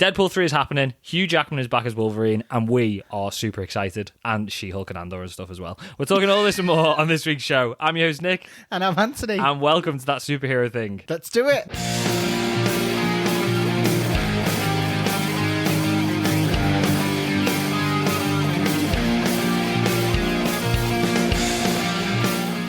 Deadpool 3 is happening. Hugh Jackman is back as Wolverine, and we are super excited. And She-Hulk and Andor and stuff as well. We're talking all this and more on this week's show. I'm your host, Nick. And I'm Anthony. And welcome to That Superhero Thing. Let's do it.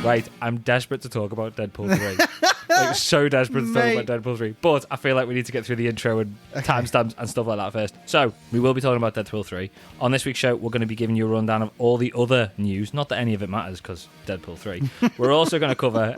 Right, I'm desperate to talk about Deadpool 3. Like, so desperate to talk about Deadpool 3. But I feel like we need to get through the intro and timestamps and stuff like that first. So, we will be talking about Deadpool 3. On this week's show, we're going to be giving you a rundown of all the other news. Not that any of it matters, because Deadpool 3. We're also going to cover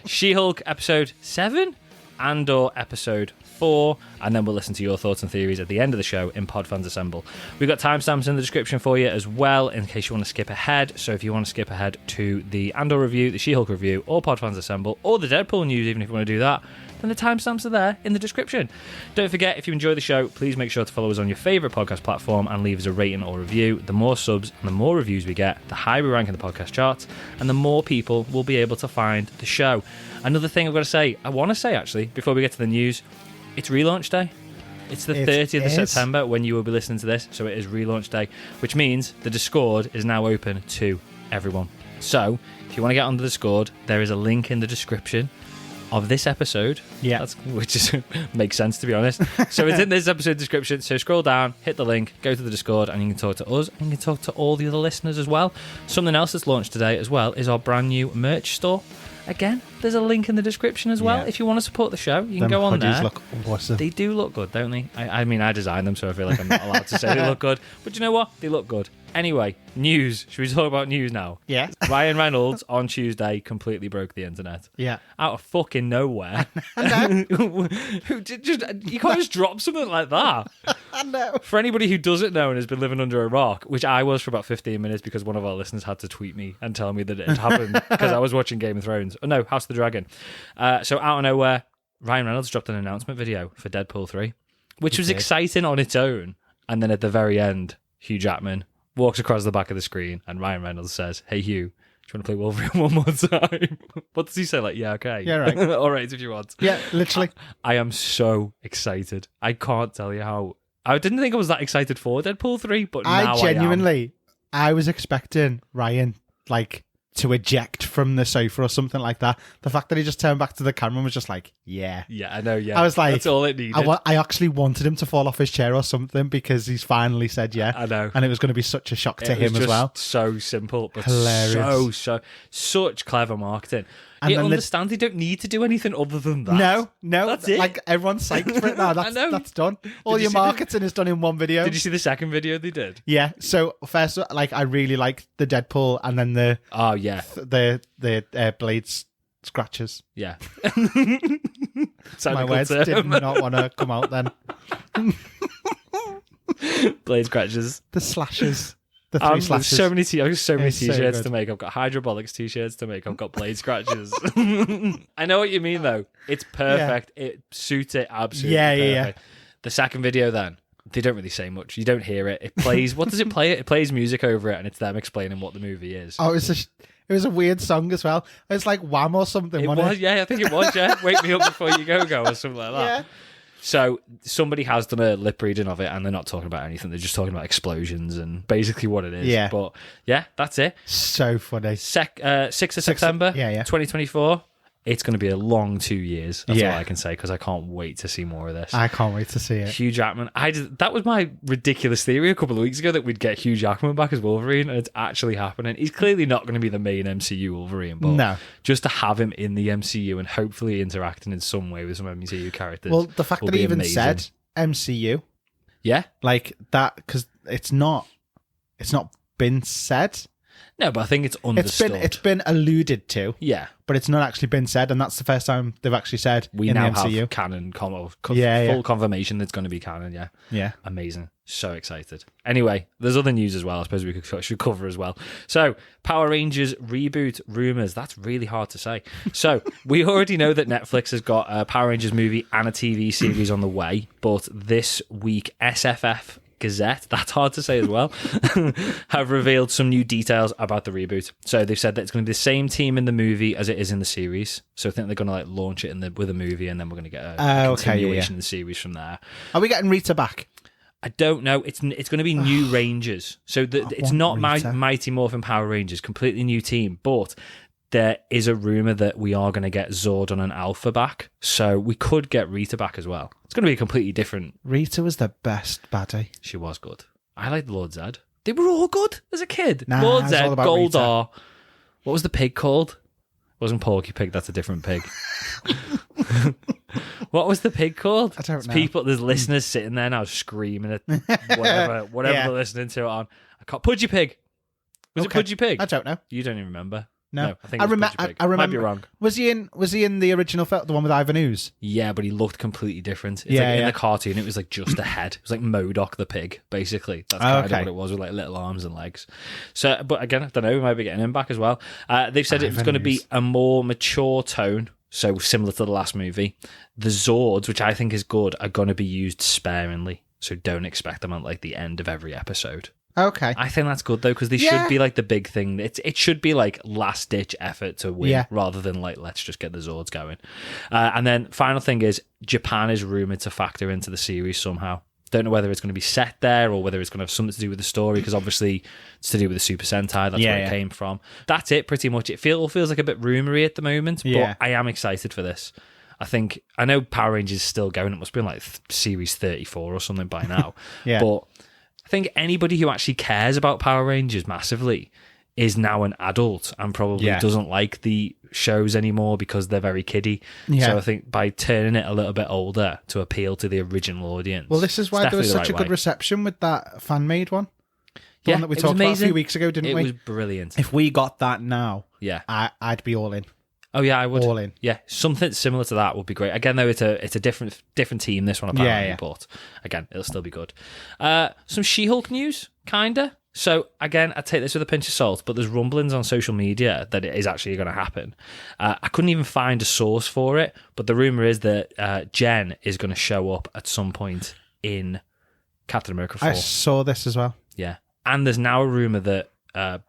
She-Hulk Episode 7, Andor Episode 4, and then we'll listen to your thoughts and theories at the end of the show in Podfans Assemble. We've got timestamps in the description for you as well, in case you want to skip ahead. So if you want to skip ahead to the Andor review, the She-Hulk review, or Podfans Assemble, or the Deadpool news, even if you want to do that, then the timestamps are there in the description. Don't forget, if you enjoy the show, please make sure to follow us on your favourite podcast platform and leave us a rating or review. The more subs and the more reviews we get, the higher we rank in the podcast charts, and the more people will be able to find the show. Another thing I've got to say, actually, before we get to the news, it's relaunch day. It's the 30th of September when you will be listening to this, so it is relaunch day, which means the Discord is now open to everyone. So, if you want to get on the Discord, there is a link in the description of this episode. Yeah. Which makes sense, to be honest. So it's in this episode description. So scroll down, hit the link, go to the Discord, and you can talk to us, and you can talk to all the other listeners as well. Something else that's launched today as well is our brand new merch store. Again, there's a link in the description as well. Yeah. If you want to support the show, you can go on there. Look awesome. They do look good, don't they? I mean, I designed them, so I feel like I'm not allowed to say they look good. But you know what? They look good. Anyway, news. Should we talk about news now? Yeah. Ryan Reynolds on Tuesday completely broke the internet. Yeah. Out of fucking nowhere. I know. You can't just drop something like that. I know. For anybody who doesn't know and has been living under a rock, which I was for about 15 minutes because one of our listeners had to tweet me and tell me that it had happened because I was watching Game of Thrones. Oh no, House of the Dragon. So out of nowhere, Ryan Reynolds dropped an announcement video for Deadpool 3, which was exciting on its own. And then at the very end, Hugh Jackman walks across the back of the screen and Ryan Reynolds says, "Hey Hugh, do you want to play Wolverine one more time?" What does he say? Like, yeah, okay. Yeah, right. All right, if you want. Yeah, literally. I am so excited. I can't tell you how. I didn't think I was that excited for Deadpool 3, but now I was expecting Ryan, to eject from the sofa or something like that. The fact that he just turned back to the camera and was just like, yeah. Yeah, I know, yeah. I was like... That's all it needed. I actually wanted him to fall off his chair or something because he's finally said yeah. I know. And it was going to be such a shock to him as well. So simple, but hilarious. Such clever marketing. And you understand they don't need to do anything other than that. No. That's it. Everyone's psyched for it now. I know. That's done. All your marketing is done in one video. Did you see the second video they did? Yeah. So first, I really liked the Deadpool and then the... Oh, yeah. The blades scratches. Yeah. My words did not want to come out then. Blade scratches. The slashes. The three slashes. I've got so many t-shirts to make. I've got Hydrobolics t-shirts to make. I've got blade scratches. I know what you mean, though. It's perfect. Yeah. It suits it absolutely perfect. The second video, then, they don't really say much. You don't hear it. It plays... What does it play? It plays music over it, and it's them explaining what the movie is. Oh, it was a weird song as well. It was like Wham or something, wasn't it? Yeah, I think it was, yeah. Wake Me Up Before You Go or something like that. Yeah. So somebody has done a lip reading of it and they're not talking about anything. They're just talking about explosions and basically what it is. Yeah. But yeah, that's it. So funny. 6th of September, 2024. It's going to be a long 2 years. That's all I can say because I can't wait to see more of this. I can't wait to see it. Hugh Jackman. That was my ridiculous theory a couple of weeks ago that we'd get Hugh Jackman back as Wolverine, and it's actually happening. He's clearly not going to be the main MCU Wolverine, but just to have him in the MCU and hopefully interacting in some way with some MCU characters. Well, the fact that he even said MCU, like that, because it's not been said. No, but I think it's understood. It's been alluded to. Yeah. But it's not actually been said, and that's the first time they've actually said we in now the MCU. Have canon, full confirmation that's going to be canon, yeah. Yeah. Amazing. So excited. Anyway, there's other news as well I suppose we should cover as well. So, Power Rangers reboot rumours. That's really hard to say. So, we already know that Netflix has got a Power Rangers movie and a TV series on the way, but this week, SFF Gazette, that's hard to say as well, have revealed some new details about the reboot. So they've said that it's going to be the same team in the movie as it is in the series. So I think they're going to like launch it with a movie, and then we're going to get a continuation of the series from there. Are we getting Rita back? I don't know. It's going to be new Rangers. So it's not Mighty Morphin Power Rangers, completely new team, but there is a rumour that we are going to get Zordon and Alpha back. So we could get Rita back as well. It's going to be a completely different... Rita was the best baddie. She was good. I liked Lord Zed. They were all good as a kid. Nah, Lord Zed, Rita. Goldar. What was the pig called? It wasn't Porky Pig, that's a different pig. What was the pig called? I don't know. There's listeners sitting there now screaming at whatever they're listening to it on. Pudgy Pig. Was it Pudgy Pig? I don't know. You don't even remember. No, I think it was Pudgy Pig. I remember. Might be wrong. Was he in the original film, the one with Ivan Ooze? Yeah, but he looked completely different. It's Yeah, like in yeah. the cartoon, it was like just a head. It was like MODOK the pig, basically. That's kind of what it was, with like little arms and legs. So, but again, I don't know. We might be getting him back as well. They've said it was going to be a more mature tone, so similar to the last movie. The Zords, which I think is good, are going to be used sparingly. So don't expect them at like the end of every episode. Okay. I think that's good though, because they should be like the big thing. It should be like last ditch effort to win, rather than like let's just get the Zords going. And then final thing is Japan is rumored to factor into the series somehow. Don't know whether it's going to be set there or whether it's going to have something to do with the story, because obviously it's to do with the Super Sentai. That's where it came from. That's it pretty much. It feels like a bit rumory at the moment, but I am excited for this. I know Power Rangers is still going. It must be in like series 34 or something by now. But I think anybody who actually cares about Power Rangers massively is now an adult and probably doesn't like the shows anymore because they're very kiddie. So I think by turning it a little bit older to appeal to the original audience. Well, this is why there was such a good reception with that fan-made one. The one that we talked about a few weeks ago, didn't we? It was brilliant. If we got that now, I'd be all in. Oh yeah, I would. All in. Yeah, something similar to that would be great. Again, though, it's a different team. This one apparently, but again, it'll still be good. Some She-Hulk news, kinda. So again, I take this with a pinch of salt, but there's rumblings on social media that it is actually going to happen. I couldn't even find a source for it, but the rumor is that Jen is going to show up at some point in Captain America 4. I saw this as well. Yeah, and there's now a rumor that.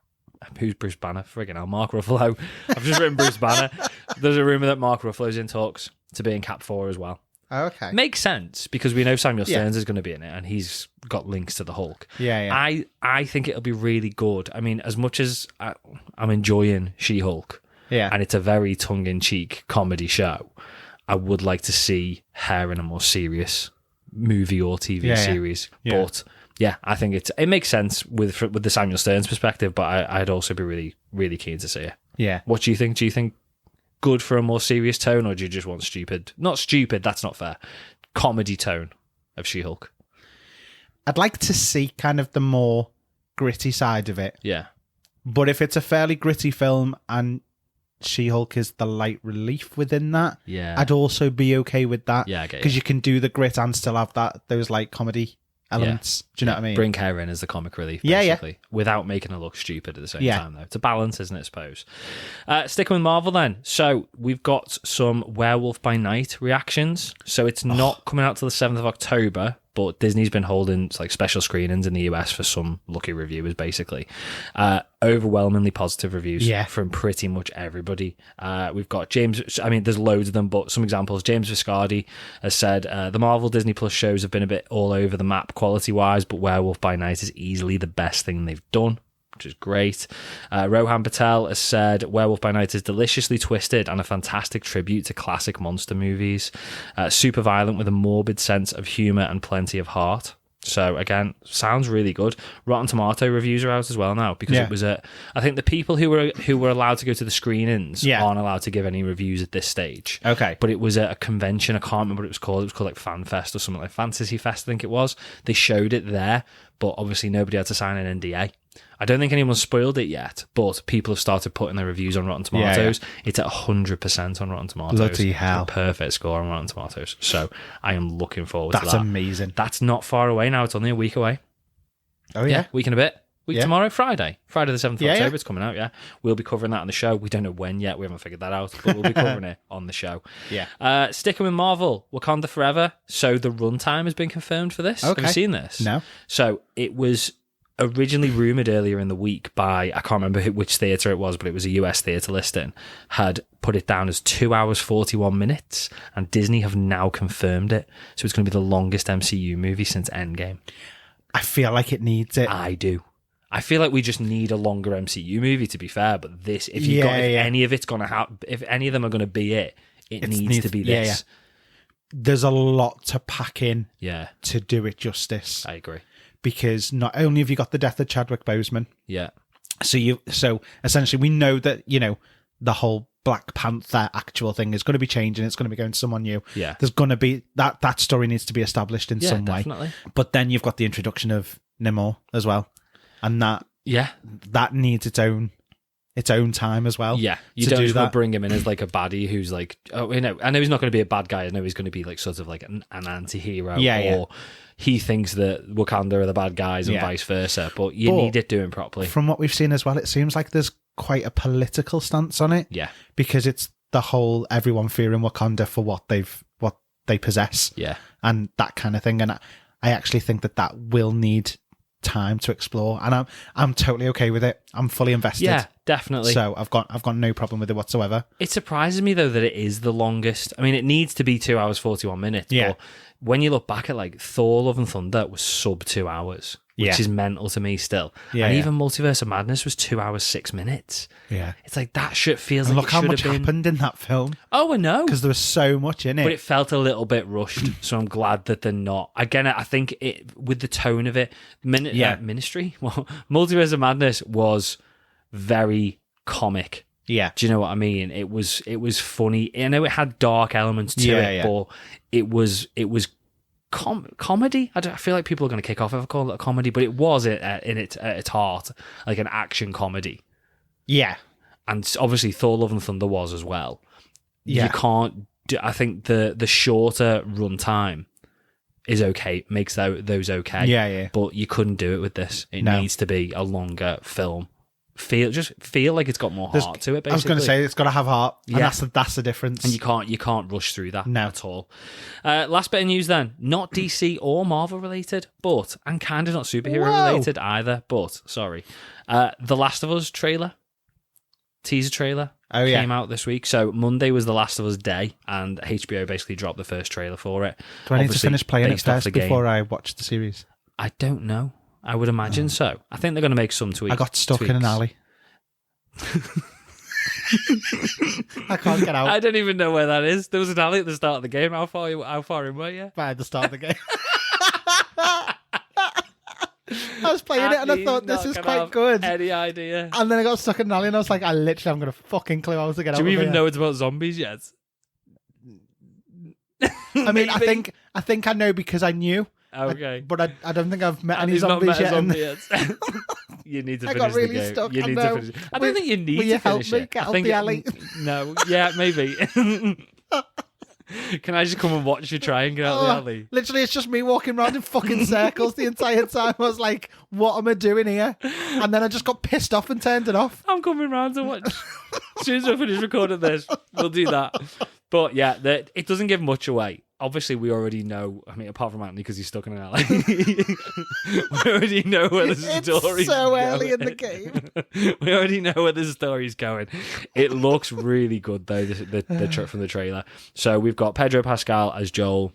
Who's Bruce Banner? Friggin' hell, Mark Ruffalo. I've just written Bruce Banner. There's a rumour that Mark Ruffalo's in talks to be in Cap 4 as well. Okay. Makes sense, because we know Samuel Stearns is going to be in it, and he's got links to the Hulk. I think it'll be really good. I mean, as much as I'm enjoying She-Hulk, and it's a very tongue-in-cheek comedy show, I would like to see her in a more serious movie or TV series. But... yeah, I think it makes sense with the Samuel Stearns perspective, but I'd also be really, really keen to see it. Yeah. What do you think? Do you think good for a more serious tone, or do you just want stupid? Not stupid, that's not fair. Comedy tone of She-Hulk. I'd like to see kind of the more gritty side of it. Yeah. But if it's a fairly gritty film and She-Hulk is the light relief within that, I'd also be okay with that. Yeah, I get it. Because you can do the grit and still have those like comedy elements. Do you know what I mean? Bring her in as the comic relief, basically, without making her look stupid at the same time, though. It's a balance, isn't it, I suppose? Sticking with Marvel, then. So we've got some Werewolf by Night reactions. So it's not coming out till the 7th of October, but Disney's been holding like special screenings in the US for some lucky reviewers, basically. Overwhelmingly positive reviews from pretty much everybody. We've got James, I mean, there's loads of them, but some examples. James Viscardi has said, the Marvel Disney Plus shows have been a bit all over the map quality-wise, but Werewolf by Night is easily the best thing they've done, which is great. Rohan Patel has said, Werewolf by Night is deliciously twisted and a fantastic tribute to classic monster movies. Super violent with a morbid sense of humour and plenty of heart. So again, sounds really good. Rotten Tomato reviews are out as well now, because it was I think the people who were allowed to go to the screenings aren't allowed to give any reviews at this stage. Okay. But it was a convention, I can't remember what it was called. It was called like Fan Fest or something, like Fantasy Fest, I think it was. They showed it there, but obviously nobody had to sign an NDA. I don't think anyone's spoiled it yet, but people have started putting their reviews on Rotten Tomatoes. It's at 100% on Rotten Tomatoes. Bloody hell. It's a perfect score on Rotten Tomatoes. So I am looking forward to that. That's amazing. That's not far away now. It's only a week away. Oh, yeah? Week and a bit. Yeah. tomorrow, Friday the 7th of Yeah, October. yeah. It's coming out. Yeah, we'll be covering that on the show. We don't know when yet. We haven't figured that out, but we'll be covering it on the show. Yeah. Sticking with Marvel, Wakanda Forever. So the runtime has been confirmed for this. Okay. Have you seen this? No. So it was originally rumored earlier in the week by, I can't remember which theatre it was, but it was a US theatre listing, had put it down as 2 hours 41 minutes, and Disney have now confirmed it. So it's going to be the longest MCU movie since Endgame. I feel like it needs it. I do. I feel like we just need a longer MCU movie, to be fair. But this, if any of it's going to happen, if any of them are going to be it needs to be this. Yeah. There's a lot to pack in. Yeah, to do it justice. I agree. Because not only have you got the death of Chadwick Boseman, Yeah. So essentially we know that, the whole Black Panther actual thing is going to be changing. It's going to be going to someone new. Yeah. There's going to be that story needs to be established in some definitely. way. But then you've got the introduction of Namor as well, and that needs its own time as well. Yeah, you don't just want to bring him in as like a baddie who's like, I know he's not going to be a bad guy. I know he's going to be like sort of like an anti-hero. Or he thinks that Wakanda are the bad guys and vice versa. But you need it doing properly. From what we've seen as well, it seems like there's quite a political stance on it. Yeah, because it's the whole everyone fearing Wakanda for what they possess. Yeah, and that kind of thing. And I actually think that will need time to explore, and I'm totally okay with it. I'm fully invested. Yeah, definitely. So I've got no problem with it whatsoever. It surprises me though that it is the longest. I mean, it needs to be 2 hours 41 minutes. Yeah. But when you look back at like Thor: Love and Thunder was sub 2 hours, which is mental to me still. Yeah, and even Multiverse of Madness was 2 hours 6 minutes. Yeah, it's like that shit feels and like look it how should much have been. happened in that film. Oh, I know, because there was so much in it, but it felt a little bit rushed. So I'm glad that they're not. Again, I think it with the tone of it. Ministry. Well, Multiverse of Madness was very comic. Yeah, do you know what I mean? It was funny. I know it had dark elements to it, but it was comedy. I feel like people are going to kick off if I call it a comedy, but it was at its heart like an action comedy. Yeah, and obviously Thor: Love and Thunder was as well. Yeah, you can't. I think the shorter run time is okay, makes those okay. Yeah. But you couldn't do it with this. It needs to be a longer film. Feel like it's got more heart to it. Basically, I was going to say it's got to have heart, and that's the difference. And you can't rush through that at all. Last bit of news then, not DC or Marvel related, and kind of not superhero related either. But sorry, The Last of Us teaser trailer came out this week. So Monday was The Last of Us Day, and HBO basically dropped the first trailer for it. Do I need to finish playing it first before I watch the series? I don't know. I would imagine so. I think they're going to make some tweaks. I got stuck in an alley. I can't get out. I don't even know where that is. There was an alley at the start of the game. How far in were you? By the start of the game. I was playing it and I thought this is quite good. Any idea? And then I got stuck in an alley and I was like, I literally haven't got a fucking clue how to get out. Do you of even know it's about zombies yet? I mean, I think I know because I knew. Okay, but I don't think I've met any zombies yet. You need to I finish got really the game. stuck. You need to finish it. I don't think you need will you to help finish me it. get out the alley? No, yeah, maybe. Can I just come and watch you try and get out the alley? Literally, it's just me walking around in fucking circles the entire time. I was like, what am I doing here? And then I just got pissed off and turned it off. I'm coming round to watch. As soon as I finish recording this, we'll do that. But yeah, it doesn't give much away. Obviously, we already know. I mean, apart from Anthony, because he's stuck in an alley, we already know where the story's so going. early in the game. We already know where the story's going. It looks really good, though, from the trailer. So we've got Pedro Pascal as Joel.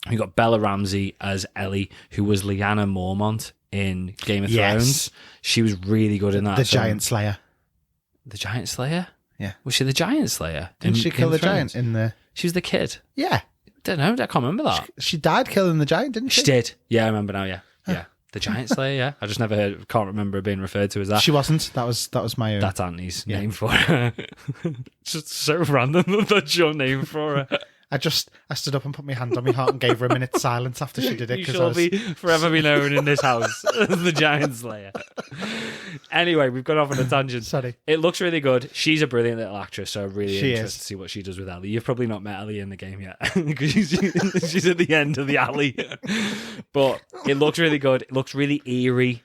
We've got Bella Ramsey as Ellie, who was Lyanna Mormont in Game of Thrones. She was really good in that. The Giant Slayer. The Giant Slayer? Yeah. Was she the Giant Slayer? Didn't she kill the giant in the... She was the kid. Yeah. Don't know. I can't remember that. She died killing the giant, didn't she? She did. Yeah, I remember now. Yeah, yeah. The Giant Slayer. Yeah, I just can't remember it being referred to as that. She wasn't. That was my own. That's Anthony's name for her. Just so random that that's your name for her. I stood up and put my hand on my heart and gave her a minute's silence after she did it. You shall be forever be known in this house as the Giant Slayer. Anyway, we've gone off on a tangent. Sorry. It looks really good. She's a brilliant little actress, so I'm really She interested is. to see what she does with Ellie. You've probably not met Ellie in the game yet because she's at the end of the alley. But it looks really good. It looks really eerie.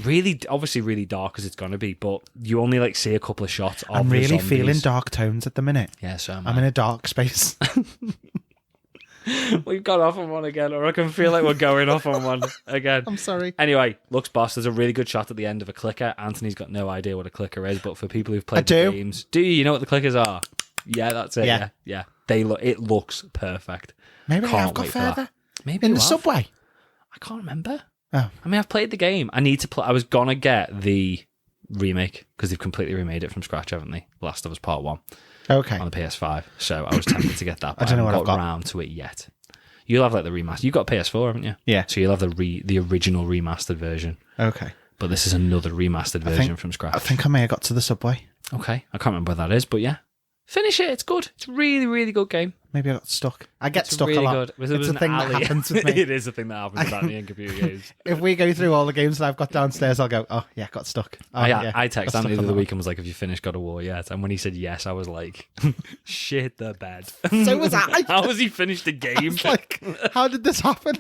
really, obviously, really dark as it's gonna be, but you only like see a couple of shots. Of I'm the really zombies. feeling dark tones at the minute. Yeah, so I'm in a dark space. We've gone off on one again, or I can feel like we're going off on one again. I'm sorry. Anyway, looks boss. There's a really good shot at the end of a clicker. Anthony's got no idea what a clicker is, but for people who've played the games, do you know what the clickers are? Yeah, that's it. Yeah. It looks perfect. Maybe I've got further. Maybe in the subway. I can't remember. Oh, I mean, I've played the game. I need to play. I was gonna get the remake because they've completely remade it from scratch, haven't they? Last of Us Part 1. Okay. On the PS5, so I was tempted to get that. But I don't know what I've got around to it yet. You'll have like the remaster. You've got PS4, haven't you? Yeah. So you'll have the original remastered version. Okay. But this is another remastered version from scratch. I think I may have got to the subway. Okay. I can't remember what that is, but yeah. Finish it. It's good. It's a really, really good game. Maybe I got stuck. I get stuck really a lot. Good. It's a thing that happens with me. It is a thing that happens with Anthony in computer games. If we go through all the games that I've got downstairs, I'll go, oh, yeah, got stuck. Oh, I texted Anthony the other week. week and was like, have you finished God of War yet? And when he said yes, I was like, shit the bed. So was I. How has he finished the game? Like, how did this happen?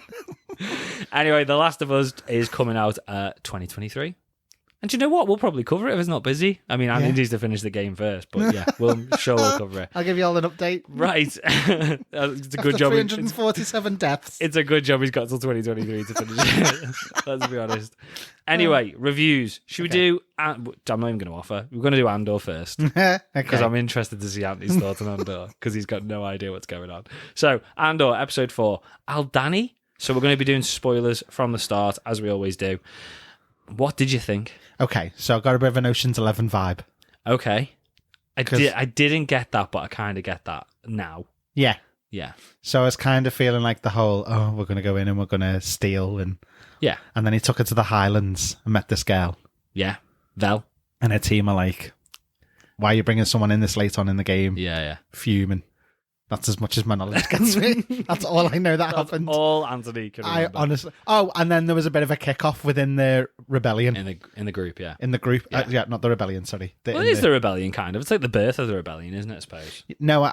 Anyway, The Last of Us is coming out 2023. And do you know what? We'll probably cover it if it's not busy. I mean, Andy needs to finish the game first, but yeah, we'll cover it. I'll give you all an update. Right. It's a good job. 347 deaths. It's a good job he's got till 2023 to finish it. Let's be honest. Anyway, reviews. Should we do... I'm not even going to offer. We're going to do Andor first. Because I'm interested to see Anthony's thoughts on Andor, because he's got no idea what's going on. So, Andor, episode 4. Aldani. So we're going to be doing spoilers from the start, as we always do. What did you think? Okay, so I got a bit of an Ocean's 11 vibe. Okay. I didn't get that, but I kind of get that now. Yeah. Yeah. So I was kind of feeling like the whole, we're going to go in and we're going to steal. And then he took her to the Highlands and met this girl. Yeah. Vel. And her team are like, why are you bringing someone in this late on in the game? Yeah. Fuming. That's as much as my knowledge gets me. That's all I know that happened. All Anthony can remember. I honestly... Oh, and then there was a bit of a kick-off within the rebellion. In the group, yeah. In the group. Yeah, not the rebellion, sorry. Well, it is the rebellion, kind of. It's like the birth of the rebellion, isn't it, I suppose? No,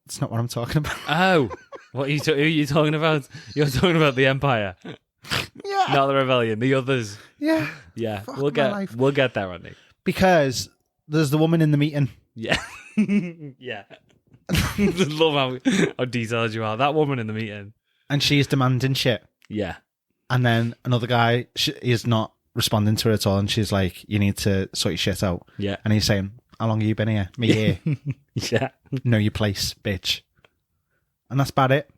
it's not what I'm talking about. Oh. What are who are you talking about? You're talking about the Empire. Yeah. Not the rebellion, the others. Yeah. Yeah. Fuck We'll get there, Andy. Because there's the woman in the meeting. Yeah. Yeah. Love how detailed you are. That woman in the meeting. And she's demanding shit. Yeah. And then another guy is not responding to her at all. And she's like, you need to sort your shit out. Yeah. And he's saying, how long have you been here? Me here. Yeah. Know your place, bitch. And that's about it.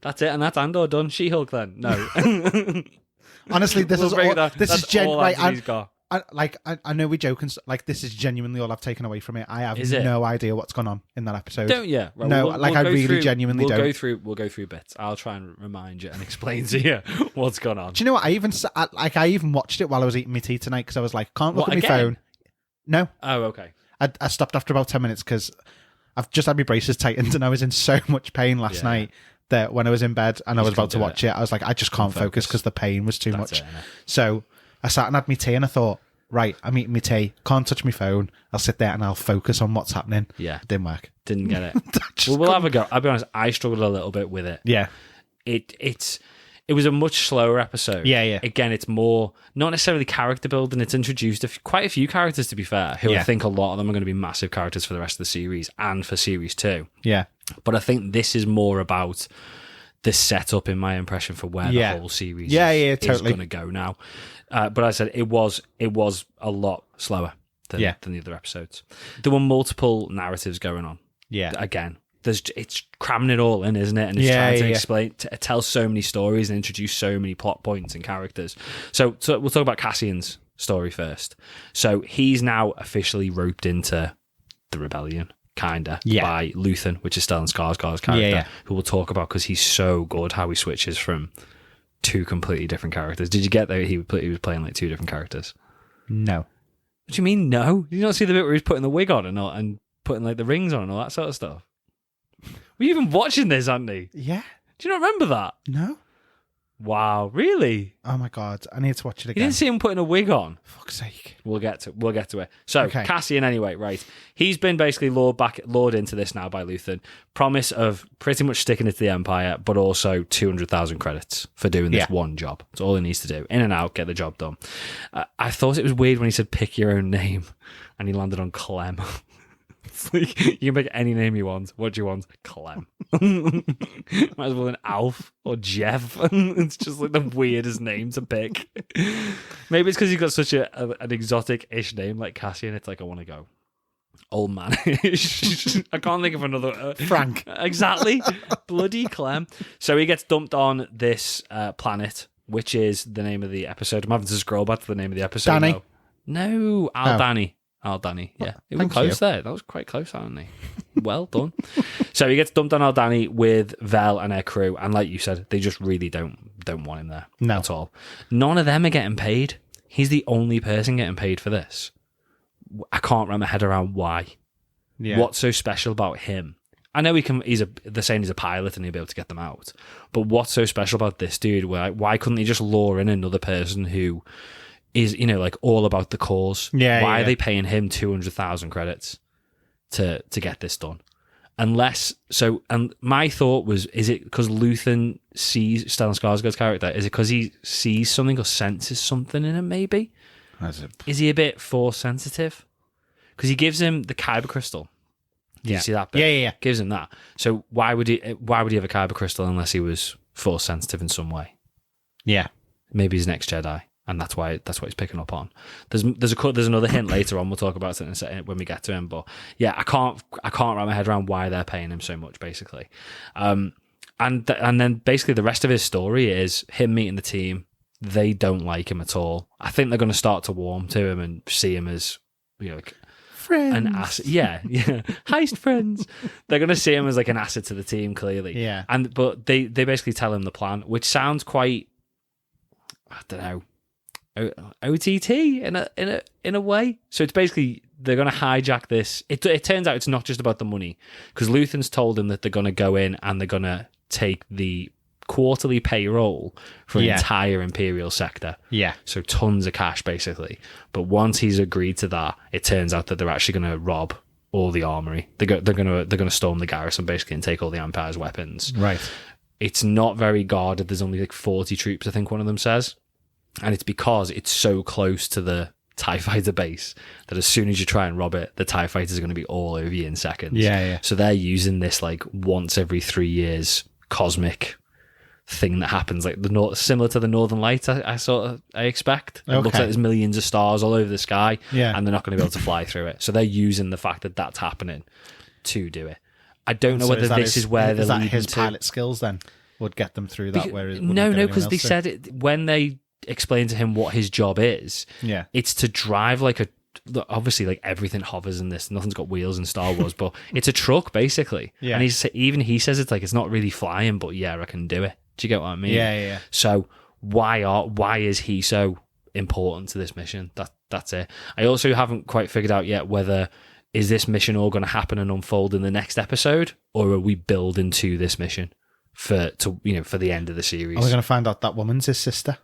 That's it. And that's Andor done. She-Hulk then. No. Honestly, this is all Anthony's got. I know we joke and like this is genuinely all I've taken away from it. I have it? no idea what's gone on in that episode. Don't you? Right, no, I really genuinely don't. We'll go through bits. I'll try and remind you and explain to you what's gone on. Do you know what? I even watched it while I was eating my tea tonight because I was like, can't look at my phone. No. Oh, okay. I stopped after about 10 minutes because I've just had my braces tightened and I was in so much pain last night that when I was in bed and I was about to watch it, I was like, I just can't focus because the pain was too much. So I sat and had my tea and I thought, right, I'm eating my tea, can't touch my phone, I'll sit there and I'll focus on what's happening. Yeah. Didn't work. Didn't get it. Well, we'll have a go. I'll be honest, I struggled a little bit with it. Yeah. It was a much slower episode. Yeah. Again, it's more, not necessarily character building, it's introduced quite a few characters, to be fair, who I think a lot of them are going to be massive characters for the rest of the series and for series 2. Yeah. But I think this is more about the setup, in my impression, for where the whole series is going to go now. But I said it was a lot slower than the other episodes. There were multiple narratives going on. Yeah. Again, it's cramming it all in, isn't it? And it's trying to explain, to tell so many stories and introduce so many plot points and characters. So we'll talk about Cassian's story first. So he's now officially roped into the rebellion, kinda, by Luthen, which is Stellan Skarsgård's character, who we'll talk about because he's so good how he switches from two completely different characters. Did you get that he was playing like two different characters? No. What do you mean, no? Did you not see the bit where he's putting the wig on and putting like the rings on and all that sort of stuff? Were you even watching this, Andy? Yeah. Do you not remember that? No. Wow, really? Oh my god, I need to watch it You again. didn't see him putting a wig on? Fuck's sake. We'll get to it. So Okay. Cassian, anyway, right? He's been basically lured into this now by Luthen. Promise of pretty much sticking it to the Empire, but also 200,000 credits for doing this one job. That's all he needs to do. In and out, get the job done. I thought it was weird when he said pick your own name, and he landed on Clem. It's like, you can pick any name you want. What do you want? Clem. Might as well an Alf or Jeff. It's just like the weirdest name to pick. Maybe it's because he's got such an exotic-ish name like Cassian. It's like, I want to go old man-ish. I can't think of another. Frank. Exactly. Bloody Clem. So he gets dumped on this planet, which is the name of the episode. I'm having to scroll back to the name of the episode. Danny. No, Aldani. Aldani, yeah. It was close there. That was quite close, Aldani. Well done. So he gets dumped on Aldani with Vel and her crew, and like you said, they just really don't want him there at all. None of them are getting paid. He's the only person getting paid for this. I can't wrap my head around why. Yeah. What's so special about him? I know they're saying he's a pilot and he'll be able to get them out, but what's so special about this dude? Why couldn't he just lure in another person who is, like all about the cause? Why are they paying him 200,000 credits to get this done? And my thought was, is it because Luthen sees Stellan Skarsgård's character? Is it because he sees something or senses something in him? Maybe is he a bit force sensitive? Because he gives him the kyber crystal. Did you see that bit? Yeah. Gives him that. So why would he have a kyber crystal unless he was force sensitive in some way? Yeah, maybe he's next Jedi. And that's what he's picking up on. There's another hint later on. We'll talk about it when we get to him. But yeah, I can't wrap my head around why they're paying him so much, basically. And then basically the rest of his story is him meeting the team. They don't like him at all. I think they're going to start to warm to him and see him as like friends. An asset. Yeah. Heist friends. They're going to see him as like an asset to the team, clearly. Yeah. But they basically tell him the plan, which sounds quite, I don't know, OTT in a way. So it's basically they're going to hijack this. It turns out it's not just about the money, because Luthen's told them that they're going to go in and they're going to take the quarterly payroll for an entire Imperial sector. Yeah. So tons of cash, basically. But once he's agreed to that, it turns out that they're actually going to rob all the armory. They're going to storm the garrison, basically, and take all the Empire's weapons. Right. It's not very guarded. There's only like 40 troops, I think one of them says. And it's because it's so close to the TIE fighter base that as soon as you try and rob it, the TIE fighters are going to be all over you in seconds. Yeah. So they're using this like once every 3 years cosmic thing that happens, like similar to the Northern Lights, I expect. It looks like there's millions of stars all over the sky, and they're not going to be able to fly through it. So they're using the fact that that's happening to do it. I don't know whether this is where they're leading to. Is that his pilot skills then would get them through that? No, because they said it when they explain to him what his job is. Yeah, it's to drive like obviously like everything hovers in this. Nothing's got wheels in Star Wars, but it's a truck basically. Yeah, and he says it's like it's not really flying, but yeah, I can do it. Do you get what I mean? Yeah. So why is he so important to this mission? That's it. I also haven't quite figured out yet whether is this mission all going to happen and unfold in the next episode, or are we building to this mission for the end of the series? Are we going to find out that woman's his sister?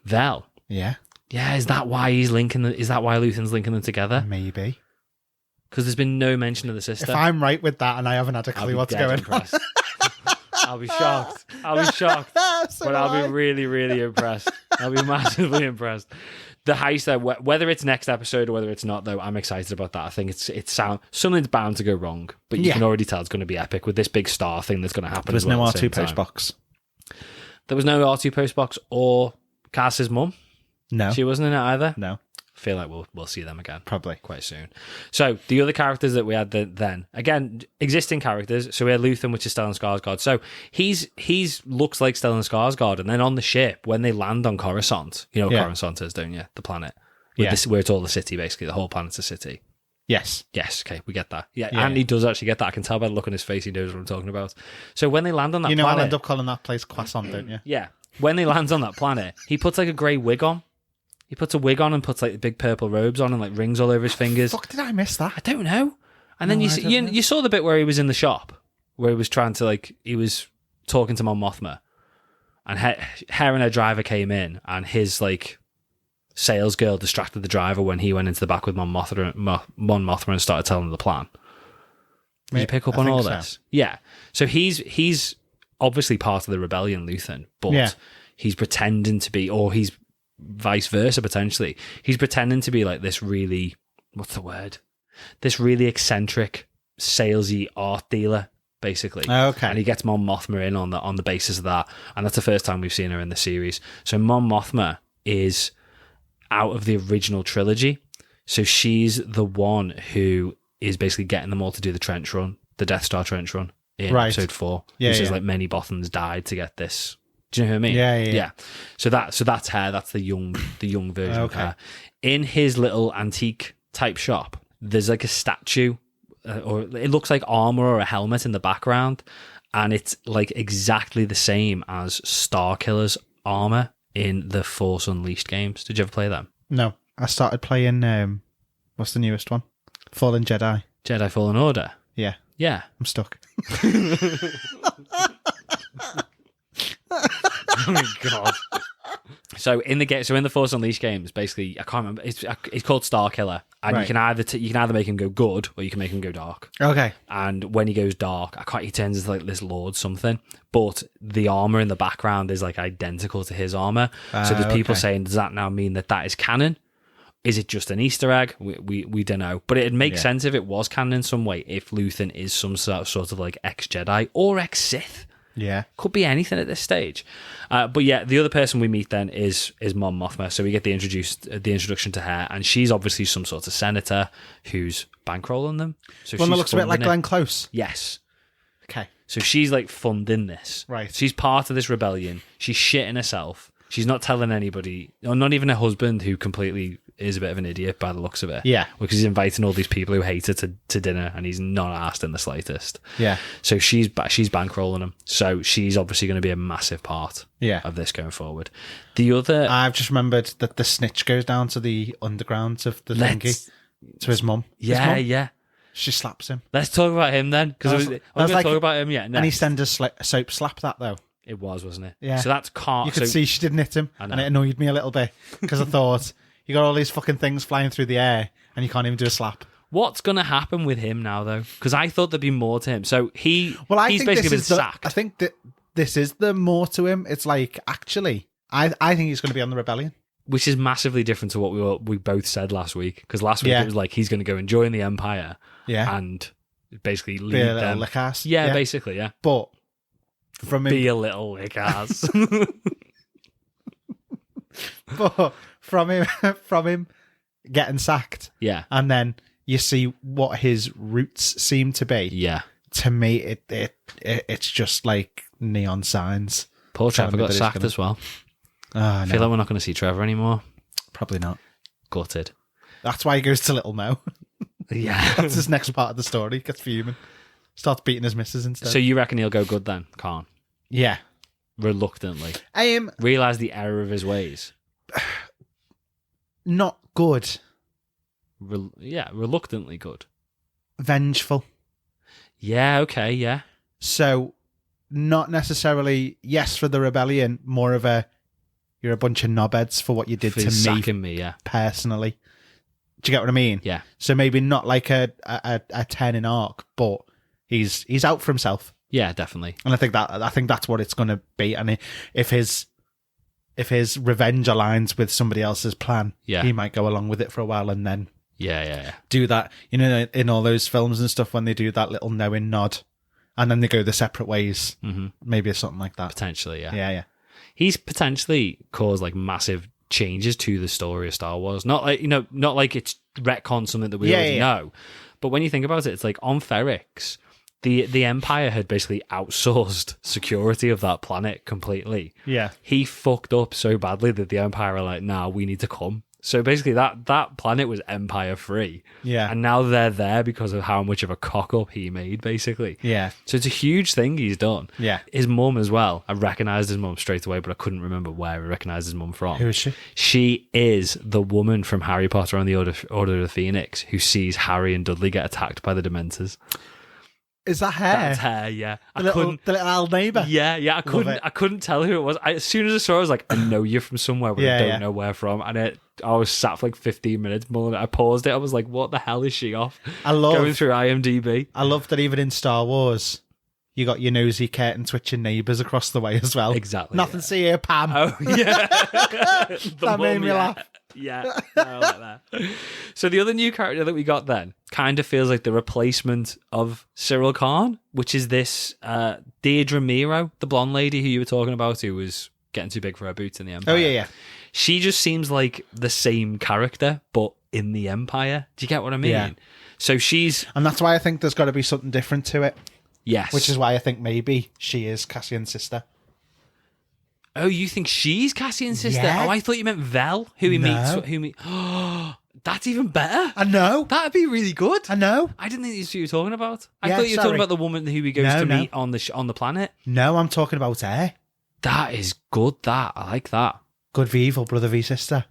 Vel. Yeah. Yeah. Is that why he's linking? Is that why Luthen's linking them together? Maybe. Because there's been no mention of the sister. If I'm right with that, and I haven't had a clue what's going on. I'll be shocked. But I'll be really, really impressed. I'll be massively impressed. The heist, though, whether it's next episode or whether it's not, though, I'm excited about that. I think something's bound to go wrong, but you can already tell it's going to be epic with this big star thing that's going to happen. There's no R2 postbox. There was no R2 postbox or Cass's mum. No, she wasn't in it either. No. Feel like we'll see them again probably quite soon. So the other characters that we had then again, existing characters. So we had Luthen, which is Stellan Skarsgård. So he's looks like Stellan Skarsgård, and then on the ship when they land on Coruscant, you know what Coruscant is, don't you? The planet where it's all the city, basically the whole planet's a city. Yes. Okay, we get that. Yeah, and he does actually get that. I can tell by the look on his face; he knows what I'm talking about. So when they land on that, planet, I'll end up calling that place Croissant, don't you? Yeah. When they land on that planet, he puts like a grey wig on. He puts a wig on and puts like big purple robes on and like rings all over his fingers. Fuck, did I miss that? I don't know. And then you saw the bit where he was in the shop, where he was trying to he was talking to Mon Mothma, And her and her driver came in, and his like sales girl distracted the driver when he went into the back with Mon Mothma and started telling him the plan. Did you pick up on all this? Yeah. So he's obviously part of the rebellion, Luthen, but he's pretending to be, or he's vice versa potentially. He's pretending to be like this really, what's the word? This really eccentric, salesy art dealer, basically. Okay. And he gets Mon Mothma in on the basis of that, and that's the first time we've seen her in the series. So Mon Mothma is out of the original trilogy, so she's the one who is basically getting them all to do the trench run, the Death Star trench run in episode 4. Yeah, which is like many Bothans died to get this. Do you know who I mean? Yeah. So that's her. That's the young version of her. In his little antique type shop, there's like a statue, or it looks like armor or a helmet in the background, and it's like exactly the same as Starkiller's armor in the Force Unleashed games. Did you ever play them? No, I started playing. What's the newest one? Fallen Jedi. Jedi Fallen Order. Yeah. Yeah. I'm stuck. Oh my god! So in the Force Unleashed games, basically, I can't remember. It's called Starkiller, and you can either make him go good or you can make him go dark. Okay. And when he goes dark, he turns into like this Lord something. But the armor in the background is like identical to his armor. So there's people saying, does that now mean that is canon? Is it just an Easter egg? We don't know. But it'd make sense if it was canon in some way. If Luthen is some sort of like ex-Jedi or ex-Sith. Yeah. Could be anything at this stage. But yeah, the other person we meet then is Mon Mothma. So we get the introduction to her, and she's obviously some sort of senator who's bankrolling them. So One that looks a bit like it. Glenn Close. Yes. Okay. So she's like funding this. Right. She's part of this rebellion. She's shitting herself. She's not telling anybody, or not even her husband, who completely is a bit of an idiot by the looks of it. Yeah. Because he's inviting all these people who hate her to dinner, and he's not asked in the slightest. Yeah. So she's bankrolling him. So she's obviously going to be a massive part of this going forward. The other... I've just remembered that the snitch goes down to the underground of the thingy, to his mum. Yeah, his mum. yeah. She slaps him. Let's talk about him then, because I was going to talk about him yet. And he sends a soap slap that, though. It wasn't it? Yeah. So that's car. You could see she didn't hit him, and it annoyed me a little bit, because I thought, you got all these fucking things flying through the air, and you can't even do a slap. What's going to happen with him now, though? Because I thought there'd be more to him. So he's think basically been sacked. I think that this is the more to him. It's like, actually, I think he's going to be on the rebellion. Which is massively different to what we both said last week. Because last week it was like, he's going to go and join the Empire. Yeah. And basically lead be a little them. lick-ass. Yeah, basically, yeah. But from him... Be a little lick-ass. But from him getting sacked, and then you see what his roots seem to be. Yeah, to me, it's just like neon signs. Poor Trevor got sacked as well. I feel like we're not going to see Trevor anymore. Probably not. Gutted. That's why he goes to Little Mo. Yeah, that's his next part of the story. He gets fuming, starts beating his missus instead. So you reckon he'll go good then? Khan? Yeah, reluctantly. Realize the error of his ways. Not good. Reluctantly good. Vengeful. Yeah, okay, yeah. So, not necessarily yes for the rebellion, more of a, you're a bunch of knobheads for what you did to me personally. Do you get what I mean? Yeah. So maybe not like a 10 in arc, but he's out for himself. Yeah, definitely. And I think that's what it's going to be. And if his revenge aligns with somebody else's plan, he might go along with it for a while and then do that. You know, in all those films and stuff, when they do that little knowing nod and then they go their separate ways. Mm-hmm. Maybe it's something like that. Potentially, yeah. Yeah. He's potentially caused like massive changes to the story of Star Wars. Not like it's retcon something that we already know. But when you think about it, it's like on Ferrix, the Empire had basically outsourced security of that planet completely. Yeah. He fucked up so badly that the Empire are like, nah, we need to come. So basically that planet was Empire free. Yeah. And now they're there because of how much of a cock up he made, basically. Yeah. So it's a huge thing he's done. Yeah. His mum as well. I recognised his mum straight away, but I couldn't remember where I recognised his mum from. Who is she? She is the woman from Harry Potter and the Order of the Phoenix who sees Harry and Dudley get attacked by the Dementors. Is that hair? That's hair, yeah. The little old neighbour. Yeah, I couldn't tell who it was. As soon as I saw it, I was like, I know you're from somewhere, but I don't know where from. And I was sat for like 15 minutes mulling it. I paused it. I was like, what the hell is she off? Going through IMDb. I love that even in Star Wars, you got your nosy curtain twitching neighbours across the way as well. Exactly. Nothing to see here, Pam. Oh, yeah. That made me laugh. Yeah, I like that. So the other new character that we got then kind of feels like the replacement of Cyril Khan, which is this Deirdre Miro, the blonde lady who you were talking about, who was getting too big for her boots in the Empire. Oh, yeah. She just seems like the same character, but in the Empire. Do you get what I mean? Yeah. So she's... And that's why I think there's got to be something different to it. Yes. Which is why I think maybe she is Cassian's sister. Oh, you think she's Cassian's sister? Yeah. Oh, I thought you meant Vel, who he meets. Oh, that's even better. I know. That'd be really good. I know. I didn't think this was what you were talking about. I Yeah, thought you were sorry. talking about the woman who he goes to meet on the planet. No, I'm talking about her. That is good. I like that. Good v evil, brother v sister.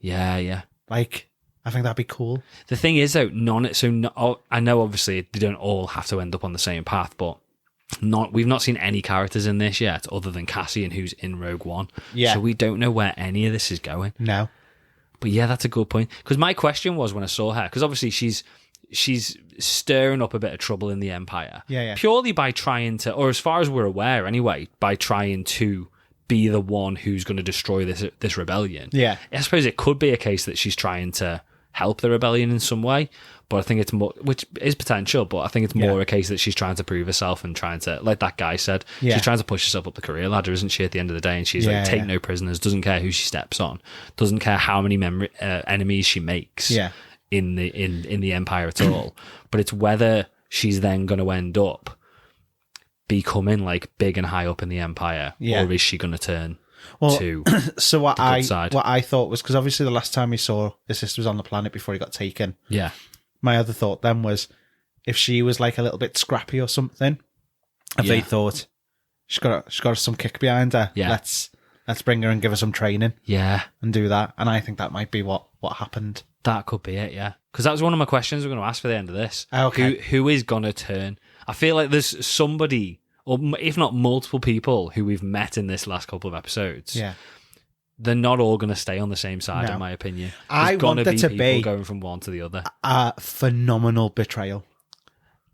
Yeah. Like, I think that'd be cool. The thing is, though, I know obviously they don't all have to end up on the same path, but we've not seen any characters in this yet other than Cassian, who's in Rogue One. Yeah. So we don't know where any of this is going. No. But yeah, that's a good point. Because my question was when I saw her, because obviously she's stirring up a bit of trouble in the Empire. Yeah. Purely by trying to, or as far as we're aware anyway, by trying to be the one who's going to destroy this rebellion. Yeah. I suppose it could be a case that she's trying to help the rebellion in some way, but I think it's more, which is potential, but I think it's more a case that she's trying to prove herself and trying to, like that guy said, she's trying to push herself up the career ladder, isn't she, at the end of the day? And she's like, take no prisoners, doesn't care who she steps on, doesn't care how many enemies she makes in the Empire at all. But it's whether she's then going to end up becoming like big and high up in the Empire, or is she going to turn to so what the good side? What I thought was, because obviously the last time we saw his sister was on the planet before he got taken. Yeah. My other thought then was, if she was like a little bit scrappy or something, if they thought she's got some kick behind her, let's bring her and give her some training, and do that. And I think that might be what happened. That could be it, yeah. Because that was one of my questions we're going to ask for the end of this. Okay. Who is going to turn? I feel like there's somebody, or if not multiple people, who we've met in this last couple of episodes. Yeah. They're not all going to stay on the same side, in my opinion. I want there to be going from one to the other. A phenomenal betrayal.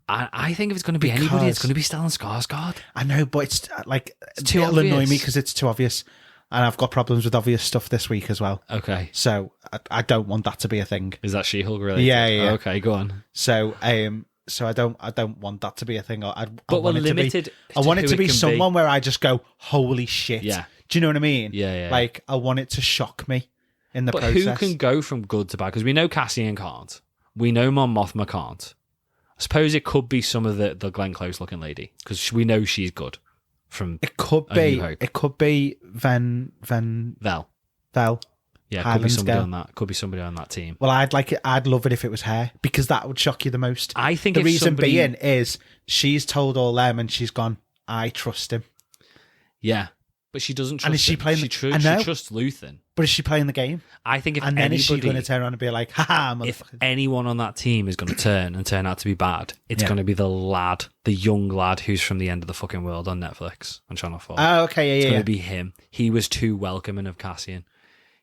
I think if it's going to be anybody, it's going to be Stellan Skarsgård. I know, but it's like too it'll obvious. annoy me because it's too obvious, and I've got problems with obvious stuff this week as well. Okay, so I don't want that to be a thing. Is that She-Hulk related? Yeah. Okay, go on. So I don't want that to be a thing. I want it to be someone where I just go, holy shit. Yeah. Do you know what I mean? Yeah. Like, I want it to shock me in the process. But who can go from good to bad? Because we know Cassian can't. We know Mon Mothma can't. I suppose it could be some of the Glenn Close looking lady, because we know she's good. It could be Vel. Yeah, Highlands could be somebody girl. on that. Could be somebody on that team. Well, I'd love it if it was her, because that would shock you the most. I think the reason being is she's told all them and she's gone, I trust him. Yeah. But she doesn't trust and is she him. playing she trusts Luthen. But is she playing the game? I think if and then is she going to turn around and be like, haha, motherfucker. If anyone on that team is going to turn out to be bad, it's going to be the young lad who's from the end of the fucking world on Netflix, on Channel 4. Oh, okay, It's going to be him. He was too welcoming of Cassian.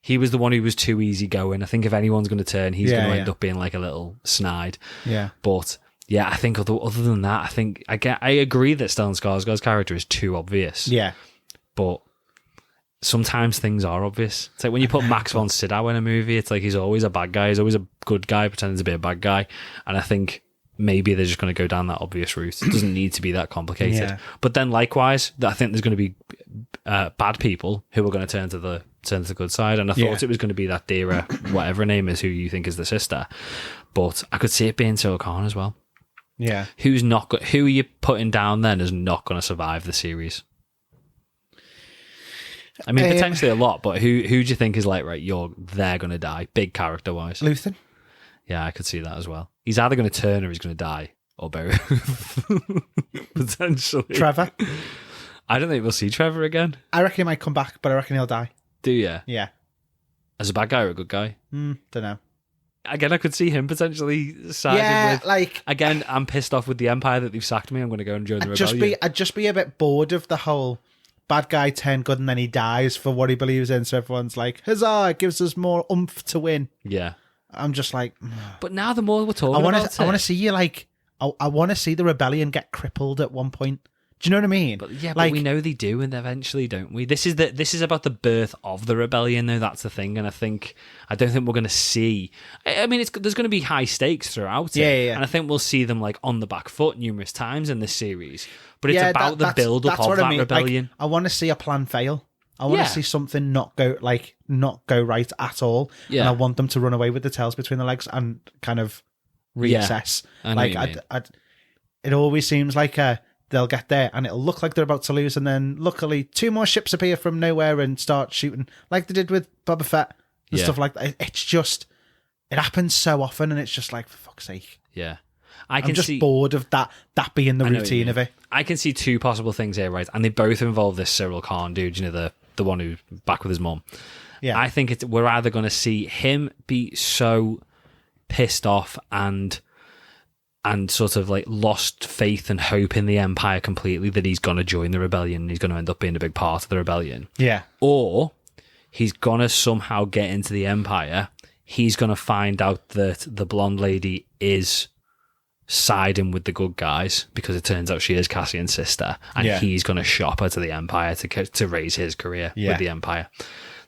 He was the one who was too easygoing. I think if anyone's going to turn, he's going to end up being like a little snide. Yeah. But yeah, I think other than that, I agree that Stellan Skarsgård's character is too obvious. Yeah. But sometimes things are obvious. It's like when you put Max von Sydow in a movie, it's like he's always a bad guy. He's always a good guy pretending to be a bad guy. And I think maybe they're just going to go down that obvious route. It doesn't need to be that complicated. Yeah. But then likewise, I think there's going to be bad people who are going to turn to the good side. And I thought it was going to be that Dira, whatever her name is, who you think is the sister. But I could see it being Cyril Khan as well. Yeah. Who are you putting down then as not going to survive the series? I mean, potentially a lot, but who do you think is like, right, they're going to die, big character-wise? Luthen. Yeah, I could see that as well. He's either going to turn or he's going to die, or both. Potentially. Trevor. I don't think we'll see Trevor again. I reckon he might come back, but I reckon he'll die. Do you? Yeah. As a bad guy or a good guy? Don't know. again, I could see him potentially siding with. like again, I'm pissed off with the Empire that they've sacked me. I'm going to go and join the rebellion. I'd just be a bit bored of the whole bad guy turned good and then he dies for what he believes in. So everyone's like, huzzah! It gives us more oomph to win. Yeah, I'm just like, but now the more we're talking I want about to. I want to see you like. I want to see the rebellion get crippled at one point. Do you know what I mean? But we know they do, and eventually, don't we? This is about the birth of the rebellion, though. That's the thing, and I don't think we're going to see. I mean, there's going to be high stakes throughout it, and I think we'll see them like on the back foot numerous times in this series. But it's about the build up of that rebellion. Like, I want to see a plan fail. I want to see something not go right at all, and I want them to run away with the tails between their legs and kind of reassess. It always seems like they'll get there and it'll look like they're about to lose, and then luckily 2 more ships appear from nowhere and start shooting like they did with Boba Fett and stuff like that. It's just, it happens so often, and it's just like, for fuck's sake. Yeah. I'm just bored of that being the routine of it. I can see 2 possible things here, right? And they both involve this Cyril Khan dude, you know, the one who's back with his mum. Yeah. I think we're either going to see him be so pissed off and sort of like lost faith and hope in the Empire completely that he's going to join the rebellion and he's going to end up being a big part of the rebellion. Yeah. Or he's going to somehow get into the Empire. He's going to find out that the blonde lady is siding with the good guys because it turns out she is Cassian's sister, and he's going to shop her to the Empire to raise his career with the Empire.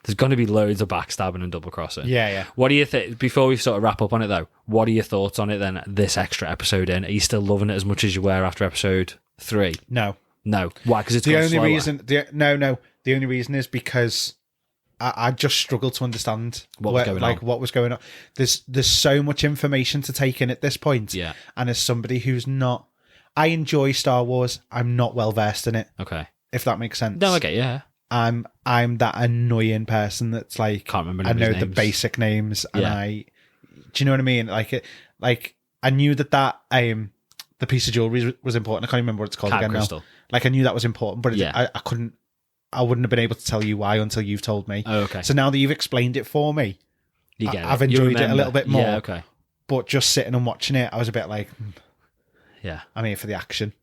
There's going to be loads of backstabbing and double crossing. Yeah. What do you think? Before we sort of wrap up on it, though, what are your thoughts on it then? This extra episode in, are you still loving it as much as you were after episode 3? No. Why? Because it's the only slower. reason. No. The only reason is because I just struggle to understand what was going on. There's so much information to take in at this point. Yeah. And as somebody who's not, I enjoy Star Wars. I'm not well versed in it. Okay. If that makes sense. No, okay, yeah. I'm that annoying person that's like, can't remember. I know the basic names, and do you know what I mean? Like I knew that the piece of jewelry was important. I can't remember what it's called again crystal. Now. Like I knew that was important, but I wouldn't have been able to tell you why until you've told me. Oh, okay. So now that you've explained it for me, I've it. enjoyed it a little bit more. Yeah, okay. But just sitting and watching it, I was a bit like, yeah, I'm here for the action.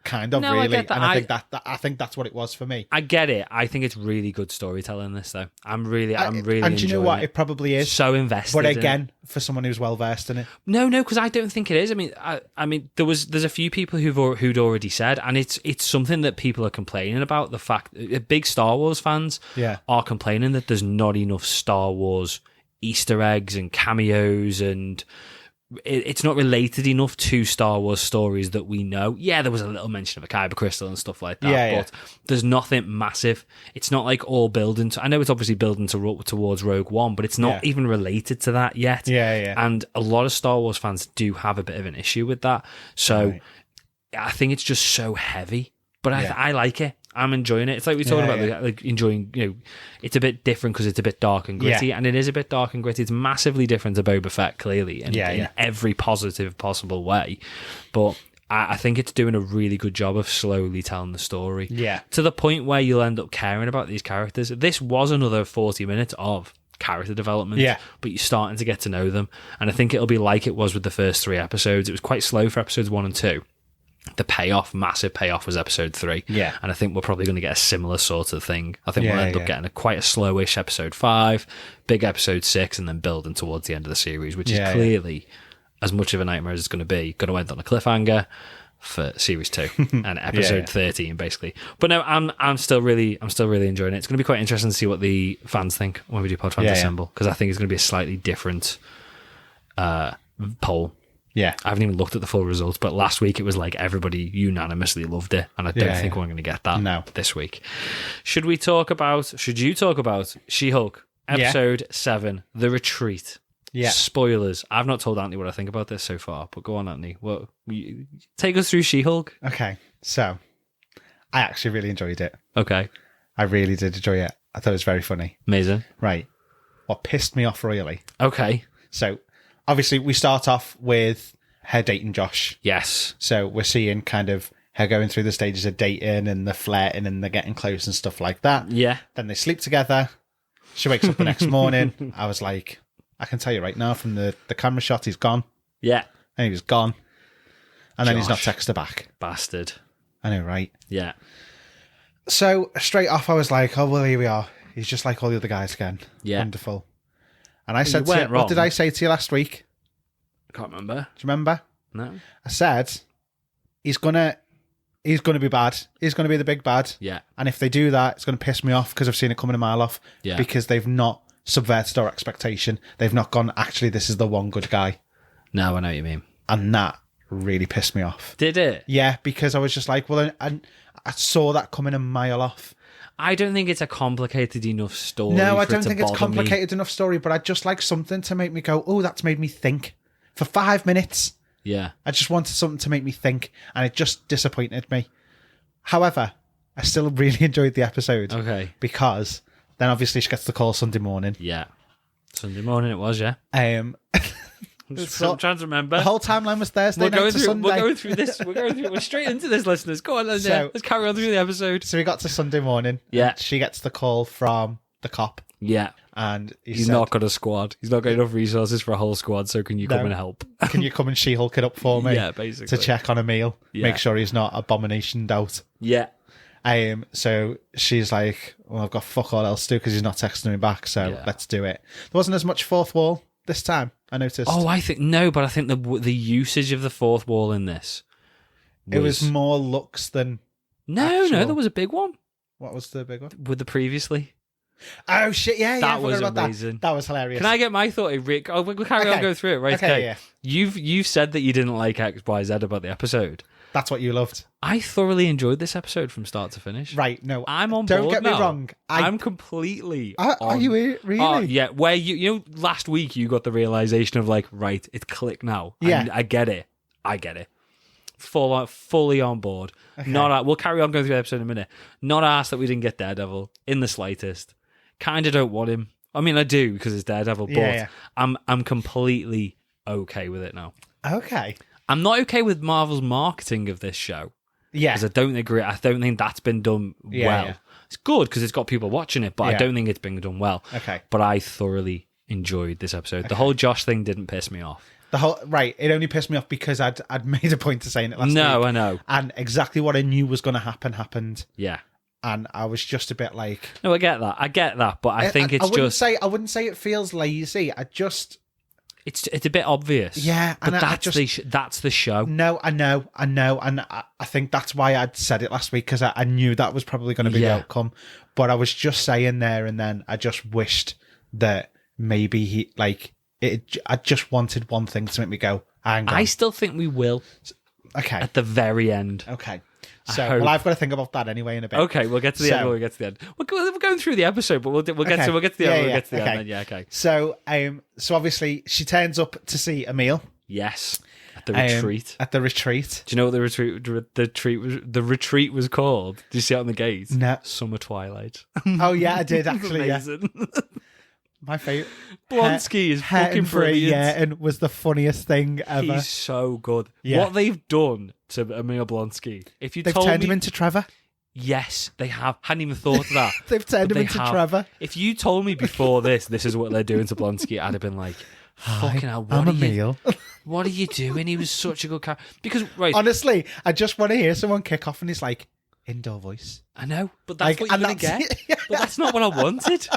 Kind of, no, really. I get that. And I think that's what it was for me. I get it. I think it's really good storytelling, this, though. I'm really and do you know what? It probably is. So invested. But again, for someone who's well versed in it. No, because I don't think it is. I mean, there's a few people who'd already said, and it's something that people are complaining about. The fact big Star Wars fans are complaining that there's not enough Star Wars Easter eggs and cameos, and it's not related enough to Star Wars stories that we know. Yeah, there was a little mention of a kyber crystal and stuff like that, but there's nothing massive. It's not like all building. I know it's obviously building towards Rogue One, but it's not even related to that yet. Yeah. And a lot of Star Wars fans do have a bit of an issue with that. So I think it's just so heavy, but I like it. I'm enjoying it. It's like we talking about like enjoying, it's a bit different because it's a bit dark and gritty, and it is a bit dark and gritty. It's massively different to Boba Fett, clearly, in every positive possible way. But I think it's doing a really good job of slowly telling the story. Yeah. To the point where you'll end up caring about these characters. This was another 40 minutes of character development, but you're starting to get to know them. And I think it'll be like it was with the first 3 episodes. It was quite slow for episodes 1 and 2. The massive payoff was episode 3. Yeah. And I think we're probably going to get a similar sort of thing. I think we'll end up getting quite a slowish episode 5, big episode 6, and then building towards the end of the series, which is clearly, as much of a nightmare as it's going to be, going to end on a cliffhanger for series 2 and episode 13, basically. But no, I'm still really enjoying it. It's going to be quite interesting to see what the fans think when we do Podfans Assemble, because I think it's going to be a slightly different poll. Yeah, I haven't even looked at the full results, but last week it was like everybody unanimously loved it, and I don't think we're going to get that this week. Should you talk about She-Hulk episode 7, The Retreat? Yeah. Spoilers. I've not told Anthony what I think about this so far, but go on, Anthony. Take us through She-Hulk. Okay, so I actually really enjoyed it. Okay. I really did enjoy it. I thought it was very funny. Amazing. Right. What pissed me off really. Okay. So obviously, we start off with her dating Josh. Yes. So we're seeing kind of her going through the stages of dating and the flirting and the getting close and stuff like that. Yeah. Then they sleep together. She wakes up the next morning. I was like, I can tell you right now from the camera shot, he's gone. Yeah. And he was gone. And then he's not Josh. texted her back. Bastard. I know, right? Yeah. So straight off, I was like, oh, well, here we are. He's just like all the other guys again. Yeah. Wonderful. And I said to you, weren't wrong. what did I say to you last week? I can't remember. Do you remember? No. I said, he's gonna be bad. He's gonna be the big bad. Yeah. And if they do that, it's gonna piss me off because I've seen it coming a mile off. Yeah. Because they've not subverted our expectation. They've not gone, actually, this is the one good guy. No, I know what you mean. And that really pissed me off. Did it? Yeah, because I was just like, well, and I saw that coming a mile off. I don't think it's a complicated enough story. No, I for it don't to think it's bother complicated enough story, but I'd just like something to make me go, oh, that's made me think. For 5 minutes. Me. Yeah. I just wanted something to make me think, and it just disappointed me. However, I still really enjoyed the episode. Okay. Because then obviously she gets the call Sunday morning. Yeah. Sunday morning it was, yeah. I'm trying to remember. The whole timeline was Thursday night to Sunday. We're going through this. We're straight into this, listeners. Go on, let's carry on through the episode. So we got to Sunday morning. Yeah. And she gets the call from the cop. Yeah. And he's said, not got a squad. He's not got enough resources for a whole squad, so can you come and help? Can you come and She-Hulk it up for me? Yeah, basically. To check on a meal. Yeah. Make sure he's not abominationed out. Yeah. So she's like, well, I've got fuck all else to do because he's not texting me back, so let's do it. There wasn't as much fourth wall this time, I noticed. Oh, I think the usage of the fourth wall in this it was more looks than No, there was a big one. What was the big one? With the previously. Oh shit, yeah, that was amazing. That was hilarious. Can I get my thought, Rick? Oh, we'll carry on, go through it, right? Okay. Yeah. You've said that you didn't like X, Y, Z about the episode. That's what you loved. I thoroughly enjoyed this episode from start to finish. Right, no. I'm on board. Don't get me me wrong. I'm completely Are you really? Yeah, where you last week you got the realization of like, right, it's click now. Yeah. I get it. Fully on board. Okay. We'll carry on going through the episode in a minute. Not asked that we didn't get Daredevil in the slightest. Kind of don't want him. I mean, I do because it's Daredevil, but I'm completely okay with it now. Okay. I'm not okay with Marvel's marketing of this show. Yeah. Because I don't think that's been done well. Yeah. It's good because it's got people watching it, but I don't think it's been done well. Okay. But I thoroughly enjoyed this episode. Okay. The whole Josh thing didn't piss me off. It only pissed me off because I'd made a point to saying it last week. No, I know. And exactly what I knew was going to happen happened. Yeah. And I was just a bit like... No, I get that, but I think I wouldn't say it feels lazy. It's a bit obvious. Yeah, but that's the show. No, I know, and I think that's why I'd said it last week because I knew that was probably going to be the outcome. But I was just saying there and then I just wished that maybe I just wanted one thing to make me go, hang on. I still think we will. Okay. At the very end. Okay. So, I've got to think about that anyway in a bit. Okay, we'll get to the end. We'll get to the end. We're going through the episode, but we'll get to the end. We'll get to the end. Then. Yeah, okay. So, so obviously she turns up to see Emil. Yes, at the retreat. At the retreat. Do you know what the retreat was called? Did you see it on the gate? No. Summer Twilight. Oh yeah, I did actually. Amazing. Yeah. My favourite. Blonsky is fucking brilliant. Yeah, and was the funniest thing ever. He's so good. Yeah. What they've done to Emil Blonsky. If you They've turned him into Trevor. Yes, they have. Hadn't even thought of that. They've turned him into Trevor. If you told me before this is what they're doing to Blonsky, I'd have been like, fucking hell, I'm Emil. What are you doing? He was such a good character. Because, right. Honestly, I just want to hear someone kick off and he's like, indoor voice. I know, but that's what you're going to get. But that's not what I wanted.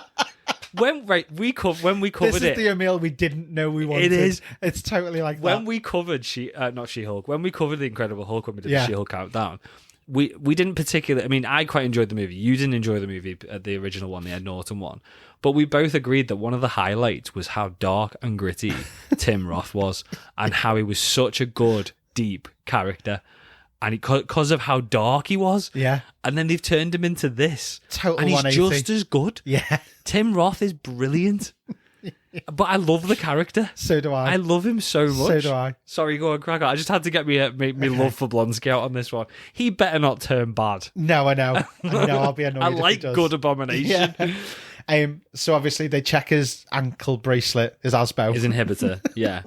When we covered it, this is the Emil we didn't know we wanted. It is. It's totally like when that. we covered not She-Hulk. When we covered the Incredible Hulk, when we did the She-Hulk countdown, we didn't particularly. I mean, I quite enjoyed the movie. You didn't enjoy the movie, the original one, the Ed Norton one. But we both agreed that one of the highlights was how dark and gritty Tim Roth was, and how he was such a good, deep character. And because of how dark he was. Yeah. And then they've turned him into this. Total and he's 180. just as good. Yeah. Tim Roth is brilliant. But I love the character. So do I. I love him so much. So do I. Sorry, go on, crack on. I just had to get me love for Blonsky out on this one. He better not turn bad. No, I know. I'll be annoyed I if like he does. good abomination. Yeah. So obviously they check his ankle bracelet, his ASBO. His inhibitor, yeah.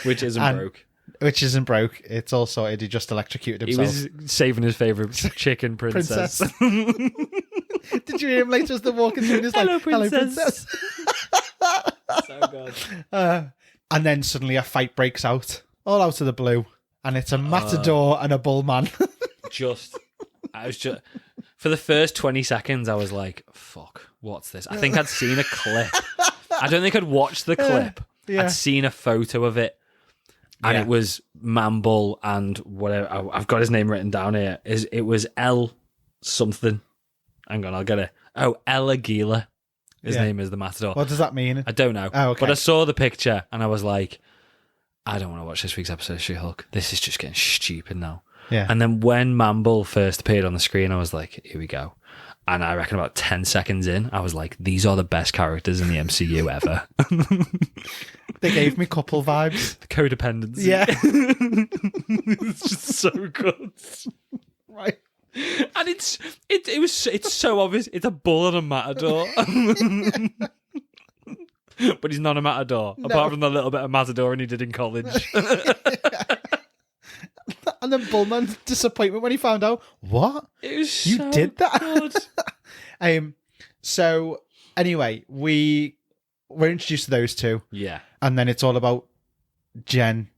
Which isn't broke. Which isn't broke. It's all sorted. He just electrocuted himself. He was saving his favourite chicken princess. Did you hear him later as they're walking through? He's like, hello, princess. Hello, princess. So God. And then suddenly a fight breaks out, all out of the blue, and it's a matador and a bullman. I was just for the first 20 seconds, I was like, "Fuck, what's this?" I think I'd seen a clip. I don't think I'd watched the clip. Yeah. I'd seen a photo of it, and it was Mamble and whatever. I've got his name written down here. It was L something? Hang on, I'll get it. Oh, El Aguila. His name is the Matador. What does that mean? I don't know. Oh, okay. But I saw the picture and I was like, I don't want to watch this week's episode of She-Hulk. This is just getting stupid now. Yeah. And then when Mamble first appeared on the screen, I was like, here we go. And I reckon about 10 seconds in, I was like, these are the best characters in the MCU ever. They gave me couple vibes. The codependency. Yeah. It's just so good. Right. And it's so obvious. It's a bull and a matador. But he's not a matador, apart from the little bit of matador he did in college. And then Bullman's disappointment when he found out, what? It was You so did that? good. So anyway, we're introduced to those two. Yeah. And then it's all about Jen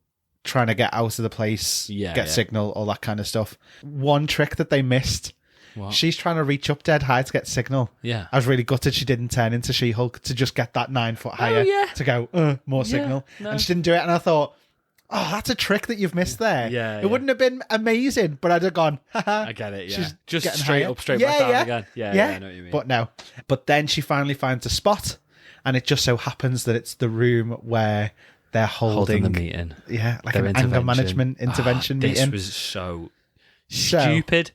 trying to get out of the place, get signal, all that kind of stuff. One trick that they missed. What? She's trying to reach up dead high to get signal. Yeah. I was really gutted she didn't turn into She-Hulk to just get that 9 foot higher to go, more signal. No. And she didn't do it. And I thought, oh, that's a trick that you've missed there. Yeah, it wouldn't have been amazing, but I'd have gone, haha. I get it, yeah. She's Just getting straight higher. up, straight back down again. Yeah, I know what you mean. But no. But then she finally finds a spot, and it just so happens that it's the room where they're holding the meeting. Yeah, like Their an anger management intervention meeting. This was so stupid,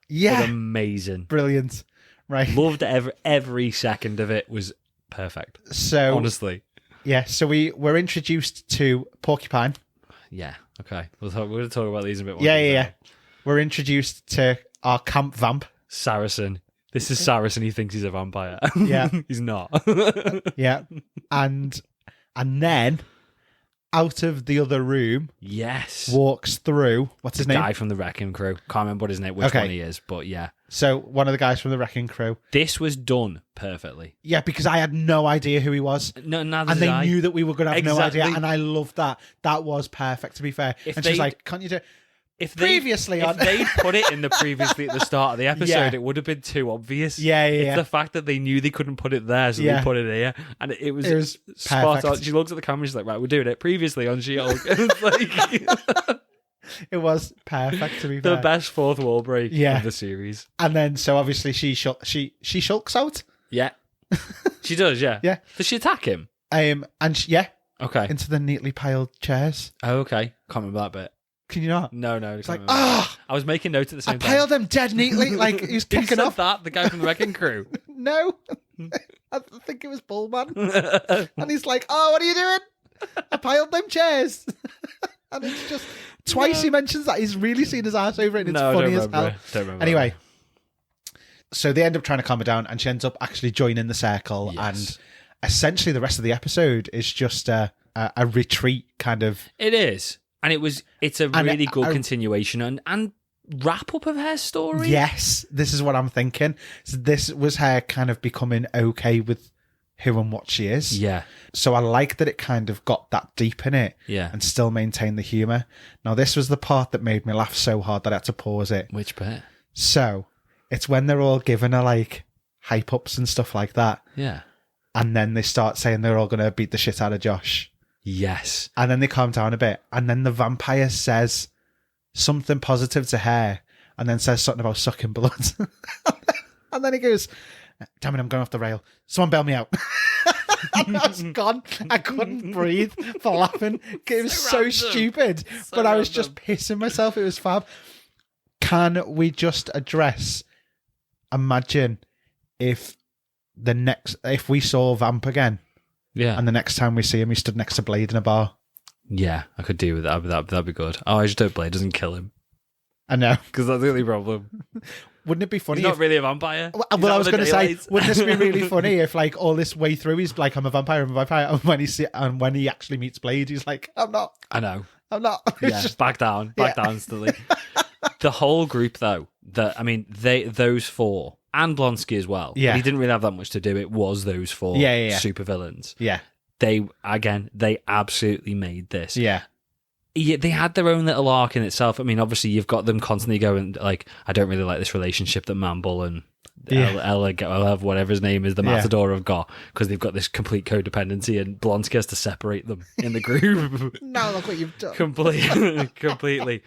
but amazing. Brilliant. Right. Loved every second of it. Was perfect. So honestly. Yeah, so we're introduced to Porcupine. Yeah, okay. We're going to talk about these in a bit more. Yeah. We're introduced to our camp vamp. Saracen. This is Saracen. He thinks he's a vampire. Yeah. He's not. Yeah. And then out of the other room, walks through, what's his name? Guy from the Wrecking Crew. Can't remember what his name, which one he is, but yeah. So one of the guys from the Wrecking Crew. This was done perfectly. Yeah, because I had no idea who he was. No, neither and did they knew that we were going to have no idea, Exactly. and I loved that. That was perfect, to be fair. And she's like, can't you do... If they put it in the previously at the start of the episode, it would have been too obvious. Yeah. It's the fact that they knew they couldn't put it there, so they put it here, and it was spot on. She looks at the camera, she's like, "Right, we're doing it." Previously on She-Hulk, it's like it was perfect, to be fair. The best fourth wall break of the series. And then, so obviously she shulks out. Yeah, she does. Yeah. Does she attack him? Okay, into the neatly piled chairs. Oh, okay. Can't remember that bit. Can you not? No. It's like, I was making notes at the same time. I piled them dead neatly, like he's kicking Who said off. that? The guy from the Wrecking Crew? No. I think it was Bullman. And he's like, oh, what are you doing? I piled them chairs. And it's just, twice he mentions that. He's really seen his ass over it, and it's funny as hell. Don't remember. Anyway, so they end up trying to calm her down, and she ends up actually joining the circle, and essentially the rest of the episode is just a retreat kind of... It is. And it's a really good continuation and wrap up of her story. Yes, this is what I'm thinking. So this was her kind of becoming okay with who and what she is. Yeah. So I like that it kind of got that deep in it. Yeah. And still maintained the humour. Now, this was the part that made me laugh so hard that I had to pause it. Which bit? So it's when they're all giving her like hype ups and stuff like that. Yeah. And then they start saying they're all going to beat the shit out of Josh. Yes. And then they calm down a bit. And then the vampire says something positive to her and then says something about sucking blood. And then he goes, damn it, I'm going off the rail. Someone bail me out. And I was gone. I couldn't breathe for laughing. It was so stupid. But I was just pissing myself. It was fab. Can we just address, imagine if we saw Vamp again? Yeah. And the next time we see him, he stood next to Blade in a bar. Yeah, I could do with that. That'd be good. Oh, I just hope Blade doesn't kill him. I know. Because that's the only problem. Wouldn't it be funny? He's not really a vampire. Well, I was going to say, wouldn't this be really funny if, like, all this way through he's like, I'm a vampire, and when he actually meets Blade, he's like, I'm not. I know. I'm not. Yeah, just back down instantly. The whole group, though, those four. And Blonsky as well. Yeah. He didn't really have that much to do. It was those four supervillains. Yeah. they absolutely made this. Yeah. Yeah, they had their own little arc in itself. I mean, obviously, you've got them constantly going, like, I don't really like this relationship that Mamble and Ella, whatever his name is, the Matador have got, because they've got this complete codependency, and Blonsky has to separate them in the group. Now look what you've done. Completely.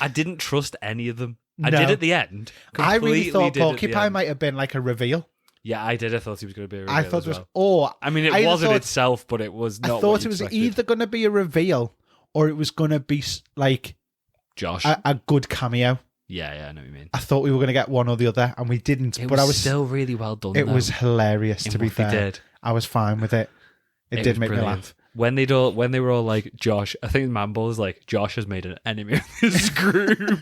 I didn't trust any of them. I did at the end. I really thought Porcupine might have been like a reveal. Yeah, I did. I thought he was going to be a reveal. I thought it was, or I mean, it wasn't itself, but it was not. I thought it was either going to be a reveal or it was going to be like Josh, a good cameo. Yeah, I know what you mean. I thought we were going to get one or the other, and we didn't. But I was still really well done. It was hilarious. To be fair, did. I was fine with it. It did make me laugh. When they were all like, Josh, I think Mamble was like, Josh has made an enemy of this group.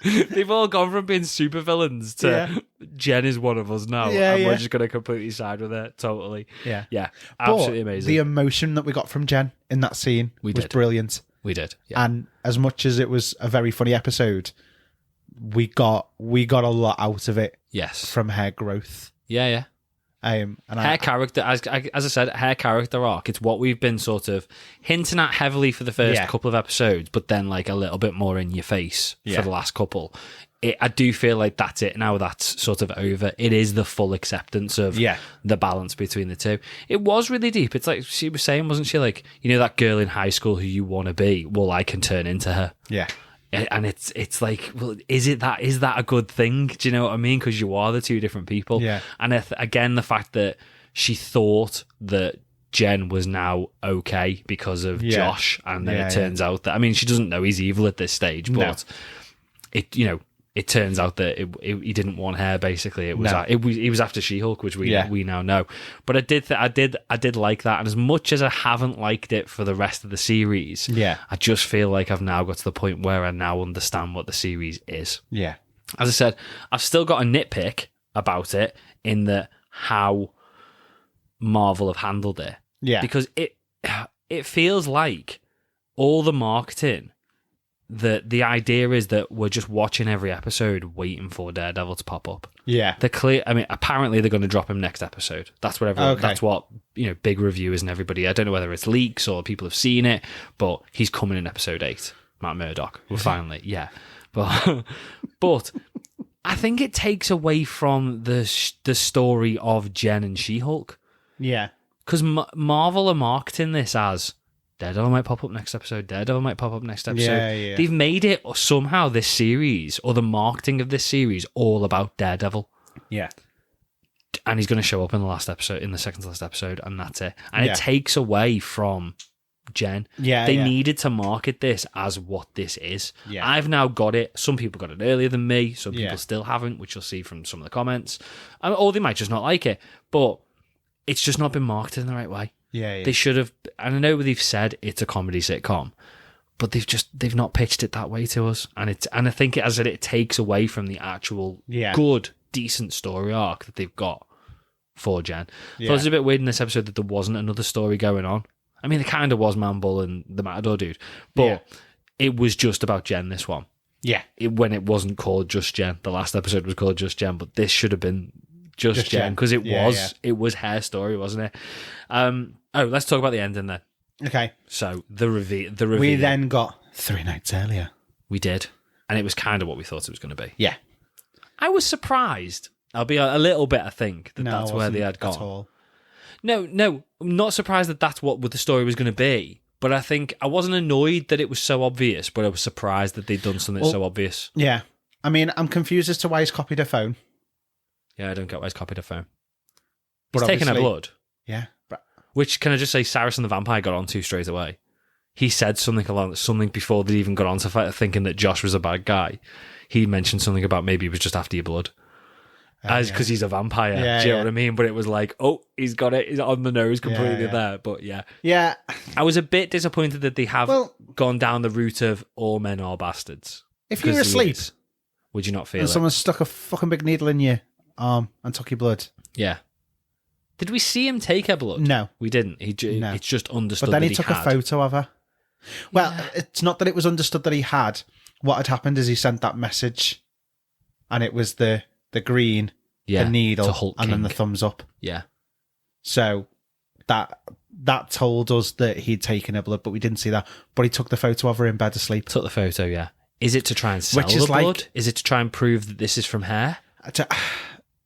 They've all gone from being supervillains to Jen is one of us now, and we're just going to completely side with it. Totally. Yeah. Absolutely amazing. The emotion that we got from Jen in that scene was brilliant. We did. Yeah. And as much as it was a very funny episode, we got a lot out of it. Yes. From her growth. Yeah. And her character, as I said, her character arc, it's what we've been sort of hinting at heavily for the first couple of episodes, but then like a little bit more in your face for the last couple. I do feel like that's it now. That's sort of over. It is the full acceptance of the balance between the two. It was really deep. It's like she was saying, wasn't she? Like, you know, that girl in high school who you want to be. Well, I can turn into her. Yeah. And it's like, well, is that a good thing? Do you know what I mean? Because you are the two different people. Yeah. And again, the fact that she thought that Jen was now okay because of Josh, and then it turns out that, I mean, she doesn't know he's evil at this stage, but it turns out that he didn't want her. Basically, he was after She-Hulk, which we now know. But I did like that, and as much as I haven't liked it for the rest of the series, I just feel like I've now got to the point where I now understand what the series is. Yeah, as I said, I've still got a nitpick about it in how Marvel have handled it. Yeah, because it feels like all the marketing. The idea is that we're just watching every episode waiting for Daredevil to pop up. Yeah. Apparently they're going to drop him next episode. That's what everyone, that's what, big reviewers and everybody, I don't know whether it's leaks or people have seen it, but he's coming in episode 8. Matt Murdock. We're finally, But I think it takes away from the story of Jen and She-Hulk. Yeah. Because Marvel are marketing this as Daredevil might pop up next episode. Yeah. They've made it somehow, this series, or the marketing of this series, all about Daredevil. Yeah. And he's going to show up in the second to last episode, and that's it. And it takes away from Jen. Yeah. They needed to market this as what this is. Yeah. I've now got it. Some people got it earlier than me. Some people still haven't, which you'll see from some of the comments. Or they might just not like it. But it's just not been marketed in the right way. Yeah. They should have, and I know they've said it's a comedy sitcom, but they've not pitched it that way to us, and I think it takes away from the actual good, decent story arc that they've got for Jen. So it was a bit weird in this episode that there wasn't another story going on. I mean, it kind of was Mamble and the Matador dude, but it was just about Jen, this one. Yeah. When it wasn't called Just Jen. The last episode was called Just Jen, but this should have been just Jen, because it was her story, wasn't it? Let's talk about the ending then. Okay. So the reveal. We then got 3 nights earlier. We did, and it was kind of what we thought it was going to be. Yeah. I was surprised. I'll be a little bit. I think that's where they had gone. At all. No, I'm not surprised that that's what the story was going to be. But I think I wasn't annoyed that it was so obvious, but I was surprised that they'd done something so obvious. Yeah. I mean, I'm confused as to why he's copied her phone. Yeah, I don't get why he's copied her phone. He's taken her blood. Yeah. Which, can I just say, Cyrus and the Vampire got onto straight away. He said something before they even got on to thinking that Josh was a bad guy. He mentioned something about maybe it was just after your blood. Because he's a vampire. Do you know what I mean? But it was like, he's got it. He's on the nose completely there. But yeah. Yeah. I was a bit disappointed that they have gone down the route of all men are bastards. If you were asleep, would you not feel and it? Someone stuck a fucking big needle in your arm and took your blood. Yeah. Did we see him take her blood? No. We didn't. It's just understood But then that he took a photo of her. Well, it's not that it was understood that he had. What had happened is he sent that message, and it was the green, the needle, and then the thumbs up. Yeah. So that that told us that he'd taken her blood, but we didn't see that. But he took the photo of her in bed asleep. Took the photo, yeah. Is it to try and sell Which is the blood? Is it to try and prove that this is from her?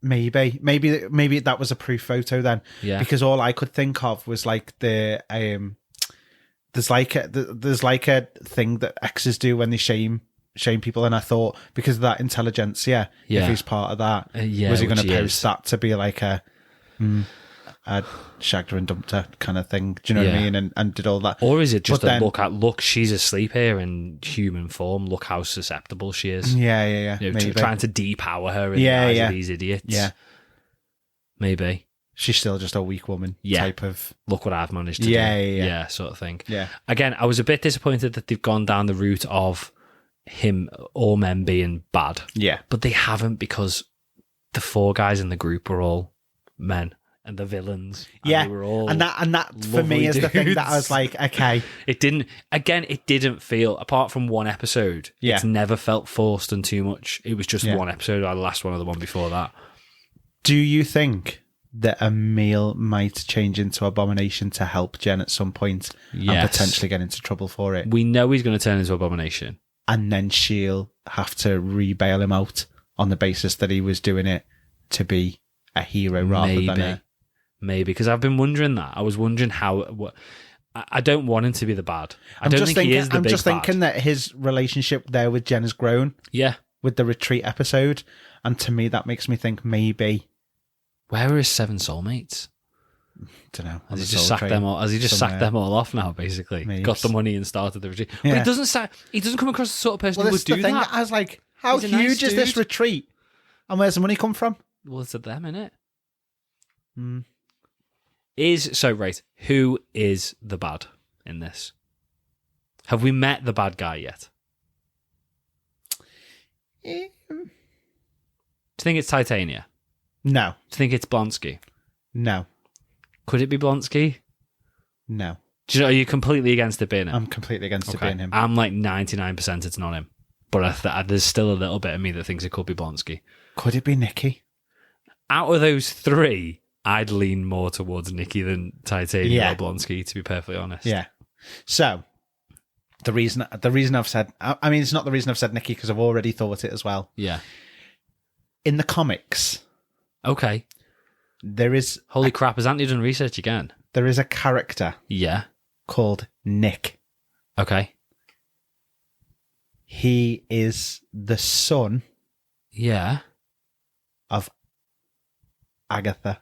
Maybe that was a proof photo then. Yeah. Because all I could think of was like there's like a thing that exes do when they shame people, and I thought because of that intelligentsia, if he's part of that, was he going to post that to be like a shagged her and dumped her kind of thing? Do you know what I mean? And did all that, or is it just look, she's asleep here in human form. Look how susceptible she is. Yeah. You know, trying to depower her in the eyes of these idiots. Yeah, maybe she's still just a weak woman type of. Look what I've managed to do. Yeah, sort of thing. Yeah. Again, I was a bit disappointed that they've gone down the route of him, all men being bad. Yeah, but they haven't, because the 4 guys in the group were all men. And the villains, they were all and that for me is the thing that I was like, okay. It didn't feel, apart from one episode, it's never felt forced and too much. It was just one episode, or the last one or the one before that. Do you think that Emil might change into Abomination to help Jen at some point and potentially get into trouble for it? We know he's going to turn into Abomination. And then she'll have to re-bail him out on the basis that he was doing it to be a hero rather than a... Maybe, because I've been wondering that. I was wondering I don't want him to be the bad. I don't think he is the big bad. I'm just thinking that his relationship there with Jen has grown. Yeah. With the retreat episode. And to me, that makes me think maybe... Where are his 7 soulmates? Don't know. Has he just sacked them all? Has he just sacked them all off now, basically? Maybe. Got the money and started the retreat. Yeah. But he doesn't come across the sort of person who would do that. I was like, how huge is this retreat? And where's the money come from? Well, it's at them, innit? Who is the bad in this? Have we met the bad guy yet? Do you think it's Titania? No. Do you think it's Blonsky? No. Could it be Blonsky? No. Are you completely against it being him? I'm completely against it being him. I'm like 99% it's not him. But there's still a little bit of me that thinks it could be Blonsky. Could it be Nikki? Out of those 3, I'd lean more towards Nikki than Titania or Blonsky, to be perfectly honest. Yeah. So, the reason I've said... I mean, it's not the reason I've said Nikki, because I've already thought it as well. Yeah. In the comics... Okay. There is... Holy crap, has Anthony done research again? There is a character... Yeah. Called Nick. Okay. He is the son... Yeah. Of Agatha.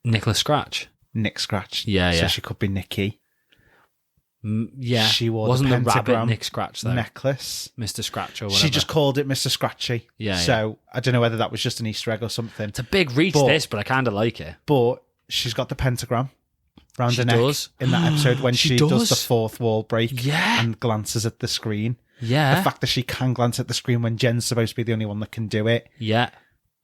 Nicholas Scratch. Nick Scratch. Yeah. So she could be Nikki. Yeah. She wore Wasn't the rabbit Nick Scratch, though? Necklace. Mr. Scratch or whatever. She just called it Mr. Scratchy. Yeah. So I don't know whether that was just an Easter egg or something. It's a big reach, but I kind of like it. But she's got the pentagram round her neck in that episode when she does the 4th wall break and glances at the screen. Yeah. The fact that she can glance at the screen when Jen's supposed to be the only one that can do it. Yeah.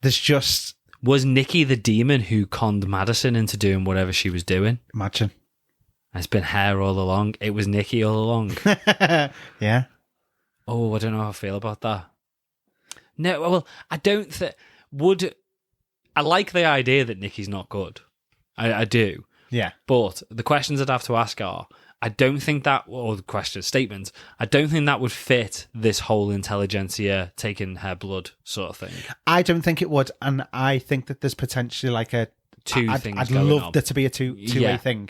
There's just... Was Nikki the demon who conned Madison into doing whatever she was doing? Imagine. It's been her all along. It was Nikki all along. Yeah. Oh, I don't know how I feel about that. No, well, I don't think... I like the idea that Nikki's not good. I do. Yeah. But the questions I'd have to ask are... I don't think that, or the statements, I don't think that would fit this whole intelligentsia taking her blood sort of thing. I don't think it would, and I think that there's potentially like a... I'd love there to be a two-way thing.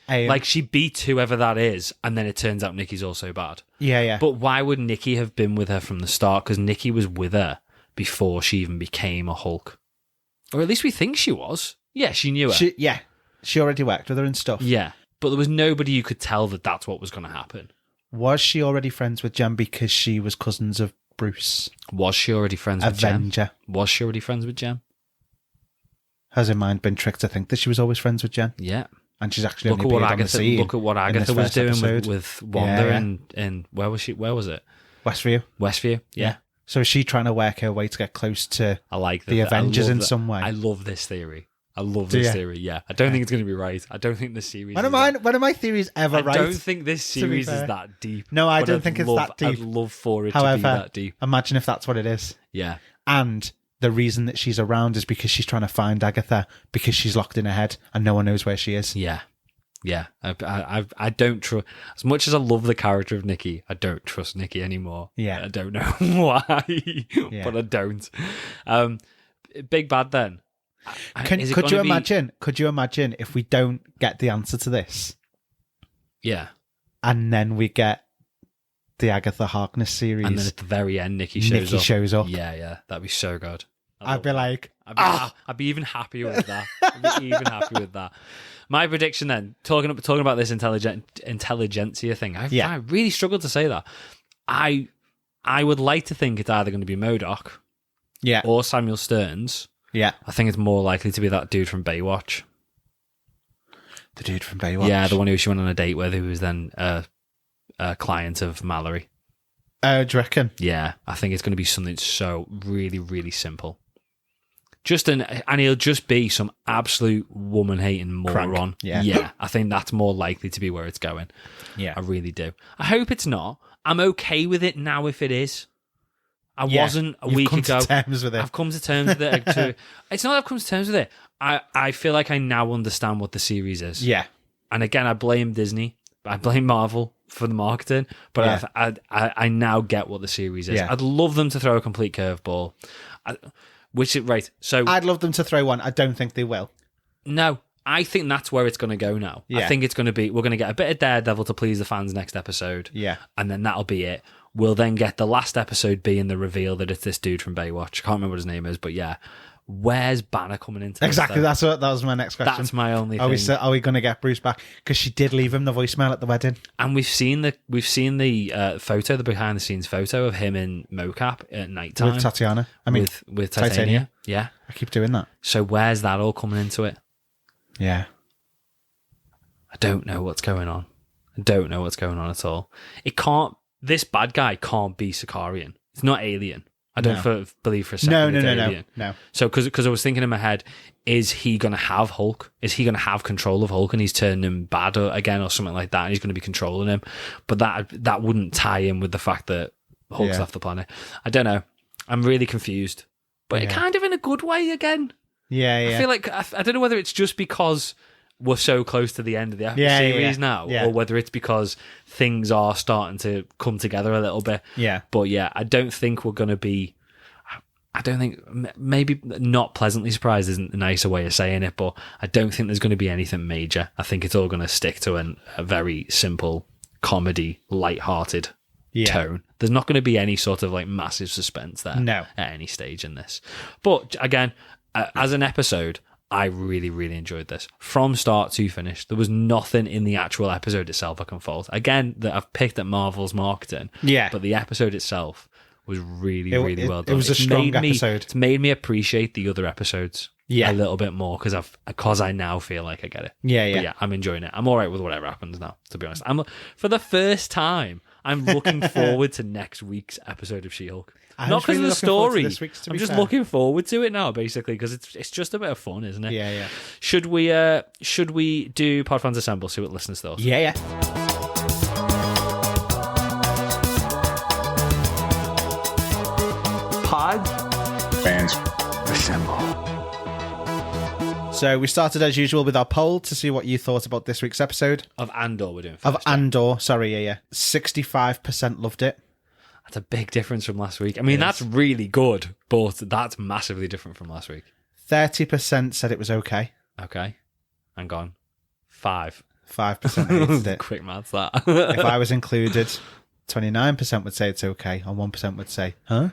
Like she beats whoever that is, and then it turns out Nikki's also bad. Yeah. But why would Nikki have been with her from the start? Because Nikki was with her before she even became a Hulk. Or at least we think she was. Yeah, she knew her. She already worked with her and stuff. Yeah. But there was nobody you could tell that that's what was going to happen. Was she already friends with Jem because she was cousins of Bruce? Was she already friends with Jem? Avenger. Was she already friends with Jem? Has her mind been tricked to think that she was always friends with Jen? Yeah. And she's actually only appeared on the scene. Look at what Agatha was doing with Wanda and where was she? Where was it? Westview. Yeah. So is she trying to work her way to get close to the Avengers in some way? I love this theory. I love this theory, yeah. I don't think it's going to be right. I don't think this series When are my theories ever right? I don't think this series is that deep. No, I don't think it's that deep. I'd love for it to be that deep. Imagine if that's what it is. Yeah. And the reason that she's around is because she's trying to find Agatha because she's locked in her head and no one knows where she is. Yeah. Yeah, I don't trust, as much as I love the character of Nikki, I don't trust Nikki anymore. Yeah. I don't know why, but I don't. Big bad then. Could you imagine if we don't get the answer to this? Yeah. And then we get the Agatha Harkness series. And then at the very end, Nikki shows up. Yeah, that'd be so good. I'd be like, I'd be even happier with that. I'd be even happier with that. My prediction then, talking about this intelligentsia thing, I really struggled to say that. I would like to think it's either going to be MODOK or Samuel Stearns. Yeah. I think it's more likely to be that dude from Baywatch. The dude from Baywatch? Yeah, the one who she went on a date with, who was then a client of Mallory. Do you reckon? Yeah, I think it's going to be something so really, really simple. And he'll just be some absolute woman-hating moron. Crank. Yeah, I think that's more likely to be where it's going. Yeah. I really do. I hope it's not. I'm okay with it now if it is. I wasn't a week ago. I've come to terms with it. I've come to terms with it. It's not that I've come to terms with it. I feel like I now understand what the series is. Yeah. And again, I blame Disney. I blame Marvel for the marketing. But I now get what the series is. Yeah. I'd love them to throw a complete curveball. So I'd love them to throw one. I don't think they will. No. I think that's where it's going to go now. Yeah. I think it's going to be, we're going to get a bit of Daredevil to please the fans next episode. Yeah. And then that'll be it. We'll then get the last episode being the reveal that it's this dude from Baywatch. I can't remember what his name is, but yeah. Where's Banner coming into this? Exactly. That was my next question. That's my only thing. Are we going to get Bruce back? Because she did leave him the voicemail at the wedding. And we've seen the photo, the behind the scenes photo of him in mocap at night time. With Tatiana. With Titania. Yeah. I keep doing that. So where's that all coming into it? Yeah. I don't know what's going on. I don't know what's going on at all. This bad guy can't be Sicarian. It's not Alien. I don't believe for a second it's Alien. No. So, because I was thinking in my head, is he going to have Hulk? Is he going to have control of Hulk and he's turning him bad again or something like that and he's going to be controlling him? But that wouldn't tie in with the fact that Hulk's left the planet. I don't know. I'm really confused. But kind of in a good way again. Yeah. I feel like, I don't know whether it's just because we're so close to the end of the series now, or whether it's because things are starting to come together a little bit. Yeah. But yeah, I don't think we're going to be, maybe not pleasantly surprised isn't a nicer way of saying it, but I don't think there's going to be anything major. I think it's all going to stick to a very simple comedy, light-hearted tone. There's not going to be any sort of like massive suspense there at any stage in this. But again, as an episode, I really, really enjoyed this. From start to finish, there was nothing in the actual episode itself I can fault. Again, that I've picked at Marvel's marketing. Yeah. But the episode itself was really, really well done. It was a strong episode. It's made me appreciate the other episodes a little bit more because I now feel like I get it. Yeah. But yeah, I'm enjoying it. I'm all right with whatever happens now, to be honest. For the first time, I'm looking forward to next week's episode of She-Hulk. Not because of the story. I'm just looking forward to it now, basically, because it's just a bit of fun, isn't it? Yeah. Should we do Podfans Assemble? See what listeners thought. Yeah. Fans Assemble. So we started as usual with our poll to see what you thought about this week's episode. Of Andor, we're doing first. Of Andor, sorry, yeah. 65% loved it. That's a big difference from last week. I mean, that's really good, but that's massively different from last week. 30% said it was okay. Okay. Hang on. 5% hated it. Quick maths, that. If I was included, 29% would say it's okay, and 1% would say, huh?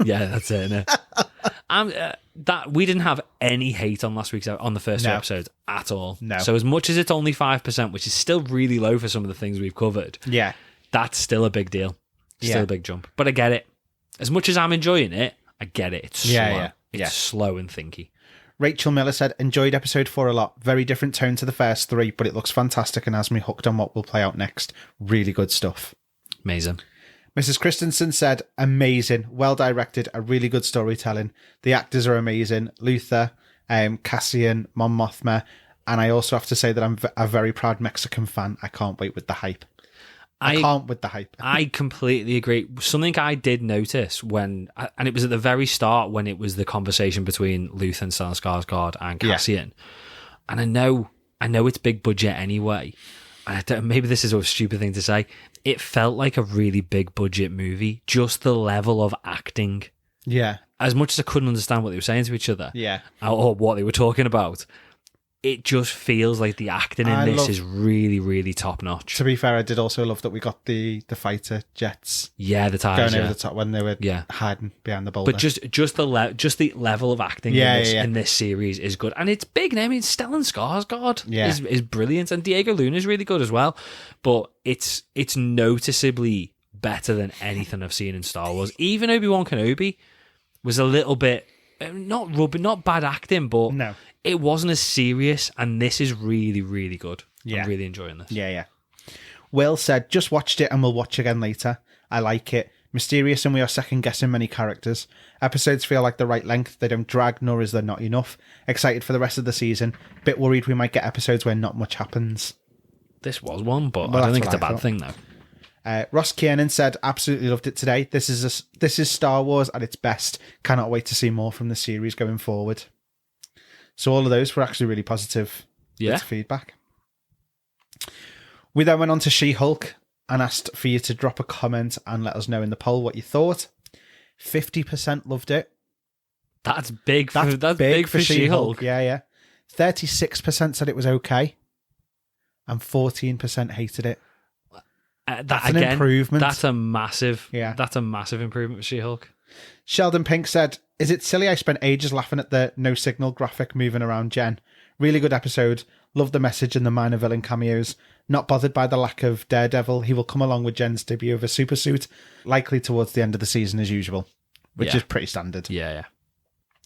Yeah, that's it, innit? That we didn't have any hate on last week's on the first two episodes at all. No. So as much as it's only 5%, which is still really low for some of the things we've covered, that's still a big deal. Still a big jump. But I get it. As much as I'm enjoying it, I get it. It's slow. It's slow and thinky. Rachel Miller said, enjoyed episode 4 a lot. Very different tone to the first 3, but it looks fantastic and has me hooked on what will play out next. Really good stuff. Amazing. Mrs. Christensen said, amazing, well directed, a really good storytelling. The actors are amazing. Luther, Cassian, Mon Mothma, and I also have to say that I'm a very proud Mexican fan. I can't wait with the hype. I can't with the hype. I completely agree. Something I did notice and it was at the very start when it was the conversation between Luther and Stellan Skarsgård and Cassian. And I know I know it's big budget anyway. Maybe this is a stupid thing to say. It felt like a really big budget movie. Just the level of acting. Yeah. As much as I couldn't understand what they were saying to each other. Yeah. Or what they were talking about. It just feels like the acting in this is really, really top notch. To be fair, I did also love that we got the fighter jets. Yeah, the tires going over the top when they were hiding behind the boulder. But just the level of acting in this series is good, and it's big. I mean, Stellan Skarsgård is brilliant, and Diego Luna is really good as well. But it's noticeably better than anything I've seen in Star Wars. Even Obi-Wan Kenobi was a little bit not bad acting, but no. It wasn't as serious, and this is really, really good. Yeah. I'm really enjoying this. Yeah. Will said, just watched it and we'll watch again later. I like it. Mysterious and we are second-guessing many characters. Episodes feel like the right length. They don't drag, nor is there not enough. Excited for the rest of the season. Bit worried we might get episodes where not much happens. This was one, but I don't think it's a bad thing, though. Ross Kiernan said, absolutely loved it today. This is Star Wars at its best. Cannot wait to see more from the series going forward. So all of those were actually really positive bits of feedback. We then went on to She-Hulk and asked for you to drop a comment and let us know in the poll what you thought. 50% loved it. That's big. That's big for She-Hulk. Yeah. 36% said it was okay, and 14% hated it. That's an improvement. That's a massive. That's a massive improvement for She-Hulk. Sheldon Pink said, is it silly I spent ages laughing at the no signal graphic moving around Jen? Really good episode. Love the message and the minor villain cameos. Not bothered by the lack of Daredevil. He will come along with Jen's debut of a super suit, likely towards the end of the season as usual, which is pretty standard. Yeah.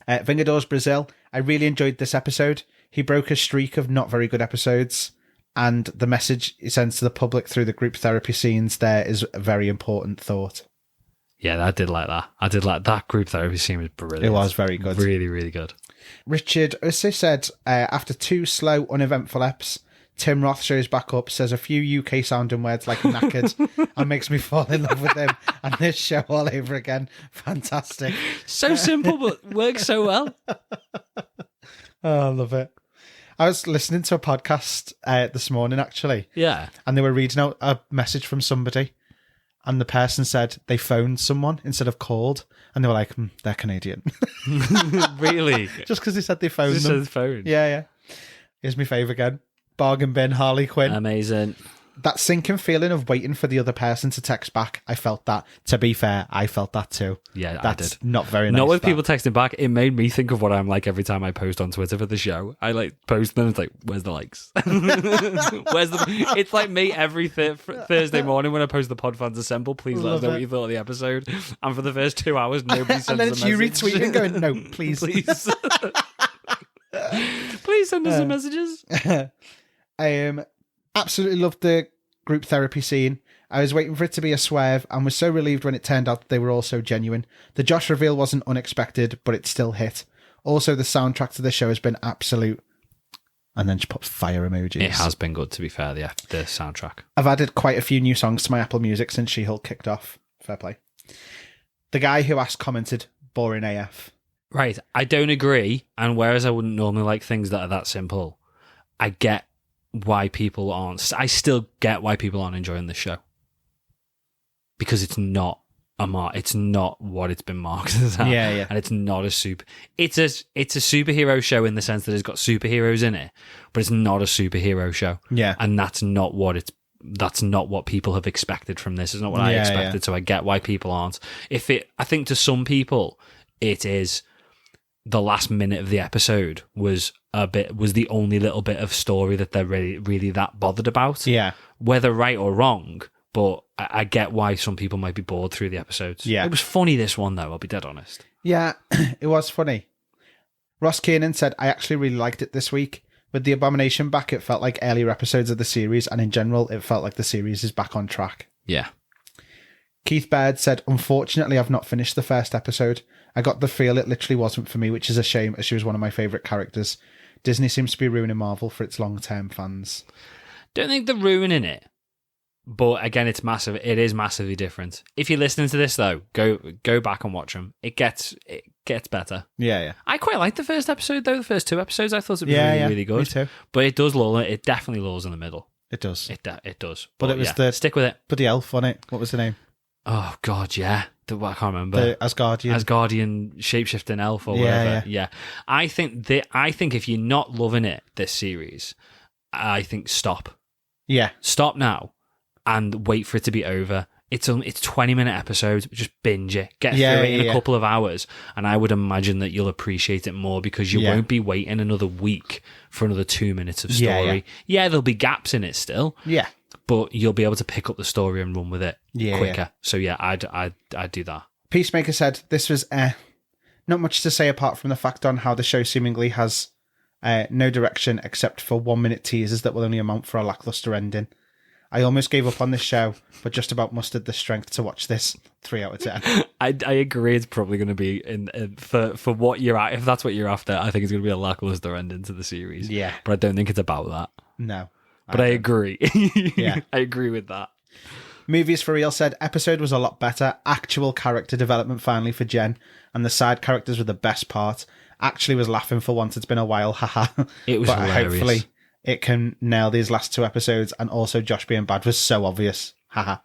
Vingadores Brazil, I really enjoyed this episode. He broke a streak of not very good episodes, and the message he sends to the public through the group therapy scenes there is a very important thought. Yeah, I did like that. I did like that group therapy scene was brilliant. It was very good. Really, really good. Richard also said, after 2 slow, uneventful eps, Tim Roth shows back up, says a few UK sounding words like knackered, and makes me fall in love with him and this show all over again. Fantastic. So simple, but works so well. Oh, I love it. I was listening to a podcast this morning, actually. Yeah. And they were reading out a message from somebody. And the person said they phoned someone instead of called. And they were like, they're Canadian. Really? Just because they said they phoned them. Just phone. Yeah. Here's my fave again. Bargain bin, Harley Quinn. Amazing. That sinking feeling of waiting for the other person to text back. I felt that. To be fair, I felt that too. Yeah, That's I did. Not very nice. Not with people texting back. It made me think of what I'm like every time I post on Twitter for the show. I post them. It's like, where's the likes? It's like me every Thursday morning when I post the Pod Fans Assemble. Please let us know what you thought of the episode. And for the first 2 hours, nobody sends and then a it's message. you retweeting going, no, please. Please send us some messages. I absolutely loved the group therapy scene. I was waiting for it to be a swerve and was so relieved when it turned out that they were all so genuine. The Josh reveal wasn't unexpected, but it still hit. Also, the soundtrack to the show has been absolute. And then just put fire emojis. It has been good, to be fair, the soundtrack. I've added quite a few new songs to my Apple Music since She-Hulk kicked off. Fair play. The guy who asked commented, boring AF. Right, I don't agree. And whereas I wouldn't normally like things that are that simple, I get why people aren't. I still get why people aren't enjoying this show, because it's not it's not what it's been marketed as. Yeah. And it's not a it's a superhero show in the sense that it's got superheroes in it, but it's not a superhero show. Yeah. And that's not what people have expected from this. It's not what I expected. So I get why people aren't. I think to some people it is the last minute of the episode was the only little bit of story that they're really that bothered about. Yeah. Whether right or wrong, but I get why some people might be bored through the episodes. Yeah. It was funny, this one, though, I'll be dead honest. Yeah, it was funny. Ross Kiernan said, I actually really liked it this week. With the Abomination back, it felt like earlier episodes of the series, and in general, it felt like the series is back on track. Yeah. Keith Baird said, unfortunately, I've not finished the first episode. I got the feel it literally wasn't for me, which is a shame, as she was one of my favourite characters. Disney seems to be ruining Marvel for its long-term fans. Don't think they're ruining it. But again, it's massive. It is massively different. If you're listening to this, though, go back and watch them. It gets gets better. Yeah. I quite liked the first episode, though. The first 2 episodes, I thought it was really good. Me too. But it does lull. It definitely lulls in the middle. It does. It does. But it was stick with it. But the elf on it. What was the name? Oh God, yeah. I can't remember. The Asgardian shapeshifting elf or whatever. Yeah. I think if you're not loving it, this series, I think stop. Yeah. Stop now and wait for it to be over. It's 20-minute episodes. Just binge it. Get through it in a couple of hours, and I would imagine that you'll appreciate it more because you won't be waiting another week for another 2 minutes of story. Yeah, there'll be gaps in it still. Yeah. But you'll be able to pick up the story and run with it quicker. Yeah. So yeah, I'd do that. Peacemaker said this was not much to say apart from the fact on how the show seemingly has no direction except for 1-minute teasers that will only amount for a lackluster ending. I almost gave up on this show, but just about mustered the strength to watch this. 3 out of 10. I agree. It's probably going to be for what you're at. If that's what you're after, I think it's going to be a lackluster ending to the series. Yeah, but I don't think it's about that. No, but I agree. Yeah, I agree with that. Movies for Real said episode was a lot better. Actual character development finally for Jen, and the side characters were the best part. Actually, was laughing for once. It's been a while. Haha. It was hilarious. Hopefully it can nail these last 2 episodes, and also Josh being bad was so obvious. Haha.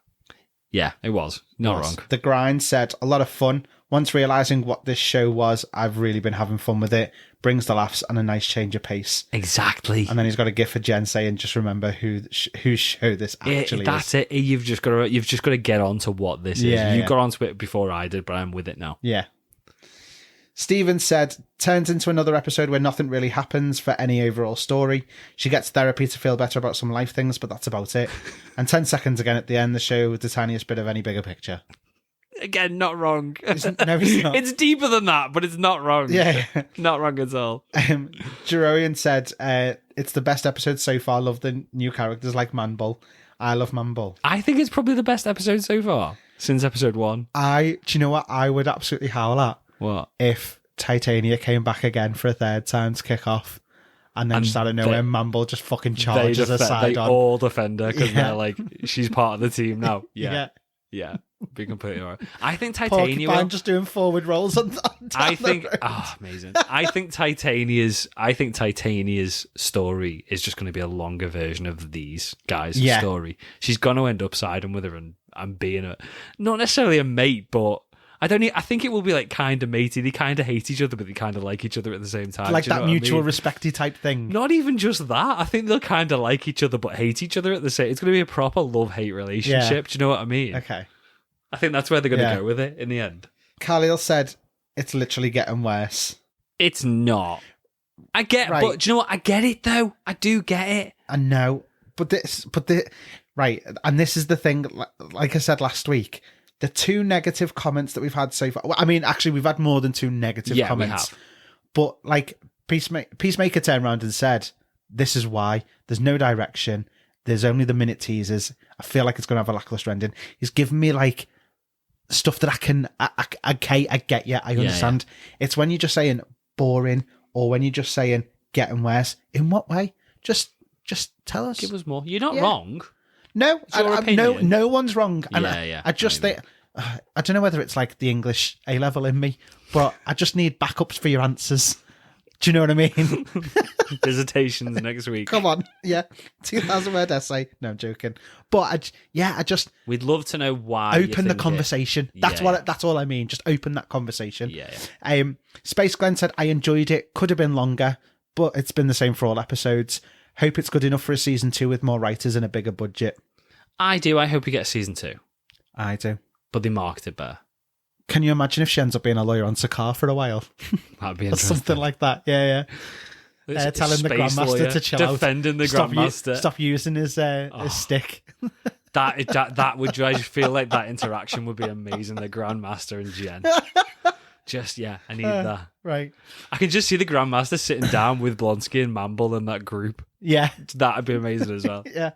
Yeah, it was. Not wrong. The Grind said, a lot of fun. Once realising what this show was, I've really been having fun with it. Brings the laughs and a nice change of pace. Exactly. And then he's got a gif for Jen saying, just remember whose show this actually is. That's it. You've just got to get on to what this is. You got onto it before I did, but I'm with it now. Yeah. Steven said, turns into another episode where nothing really happens for any overall story. She gets therapy to feel better about some life things, but that's about it. And 10 seconds again at the end, the show with the tiniest bit of any bigger picture. Again, not wrong. No, it's not. It's deeper than that, but it's not wrong. Yeah. Not wrong at all. Jerorian said, it's the best episode so far. Love the new characters like Manbull. I love Manbull. I think it's probably the best eepisode so far since episode 1. Do you know what I would absolutely howl at? What? If Titania came back again for a 3rd time to kick off, and then just out of nowhere, Manbull just fucking charges her side on. They all defend her because they're like, she's part of the team now. Yeah. Be completely alright. I think Titania. I'm just doing forward rolls on I think. Amazing. I think Titania's story is just going to be a longer version of these guys' story. She's going to end up siding with her and being not necessarily a mate, but I think it will be like kind of matey. They kind of hate each other, but they kind of like each other at the same time. Like that mutual respecty type thing. Not even just that. I think they'll kind of like each other, but hate each other at the same. It's going to be a proper love-hate relationship. Do you know what I mean? Okay. I think that's where they're going to go with it in the end. Khalil said, it's literally getting worse. It's not. I get, right. But do you know what? I get it though. I do get it. I know, right. And this is the thing. Like I said last week, the 2 negative comments that we've had so far. I mean, actually, we've had more than 2 negative comments. We have. But like Peacemaker turned around and said, "This is why there's no direction. There's only the minute teasers. I feel like it's going to have a lackluster ending." He's given me like stuff that I can. Okay, I get you. I understand. Yeah. It's when you're just saying boring, or when you're just saying getting worse. In what way? Just tell us. Give us more. You're not wrong. No, no one's wrong. And I just think I don't know whether it's like the English A-level in me, but I just need backups for your answers. Do you know what I mean? Dissertations next week. Come on, 2,000-word essay. No, I'm joking. But I just we'd love to know why. Open the conversation. That's all I mean. Just open that conversation. Yeah. Space Glenn said, I enjoyed it. Could have been longer, but it's been the same for all episodes. Hope it's good enough for a season 2 with more writers and a bigger budget. I do. I hope we get a season 2. I do. But they marketed better. Can you imagine if she ends up being a lawyer on Sakar for a while? That'd be interesting. Or something like that. Yeah. Telling the Grandmaster to chill defending the Grandmaster. Stop using his stick. That would I just feel like that interaction would be amazing. The Grandmaster and Jen. I need that. Right. I can just see the Grandmaster sitting down with Blonsky and Mamble in that group. Yeah. That'd be amazing as well. Yeah.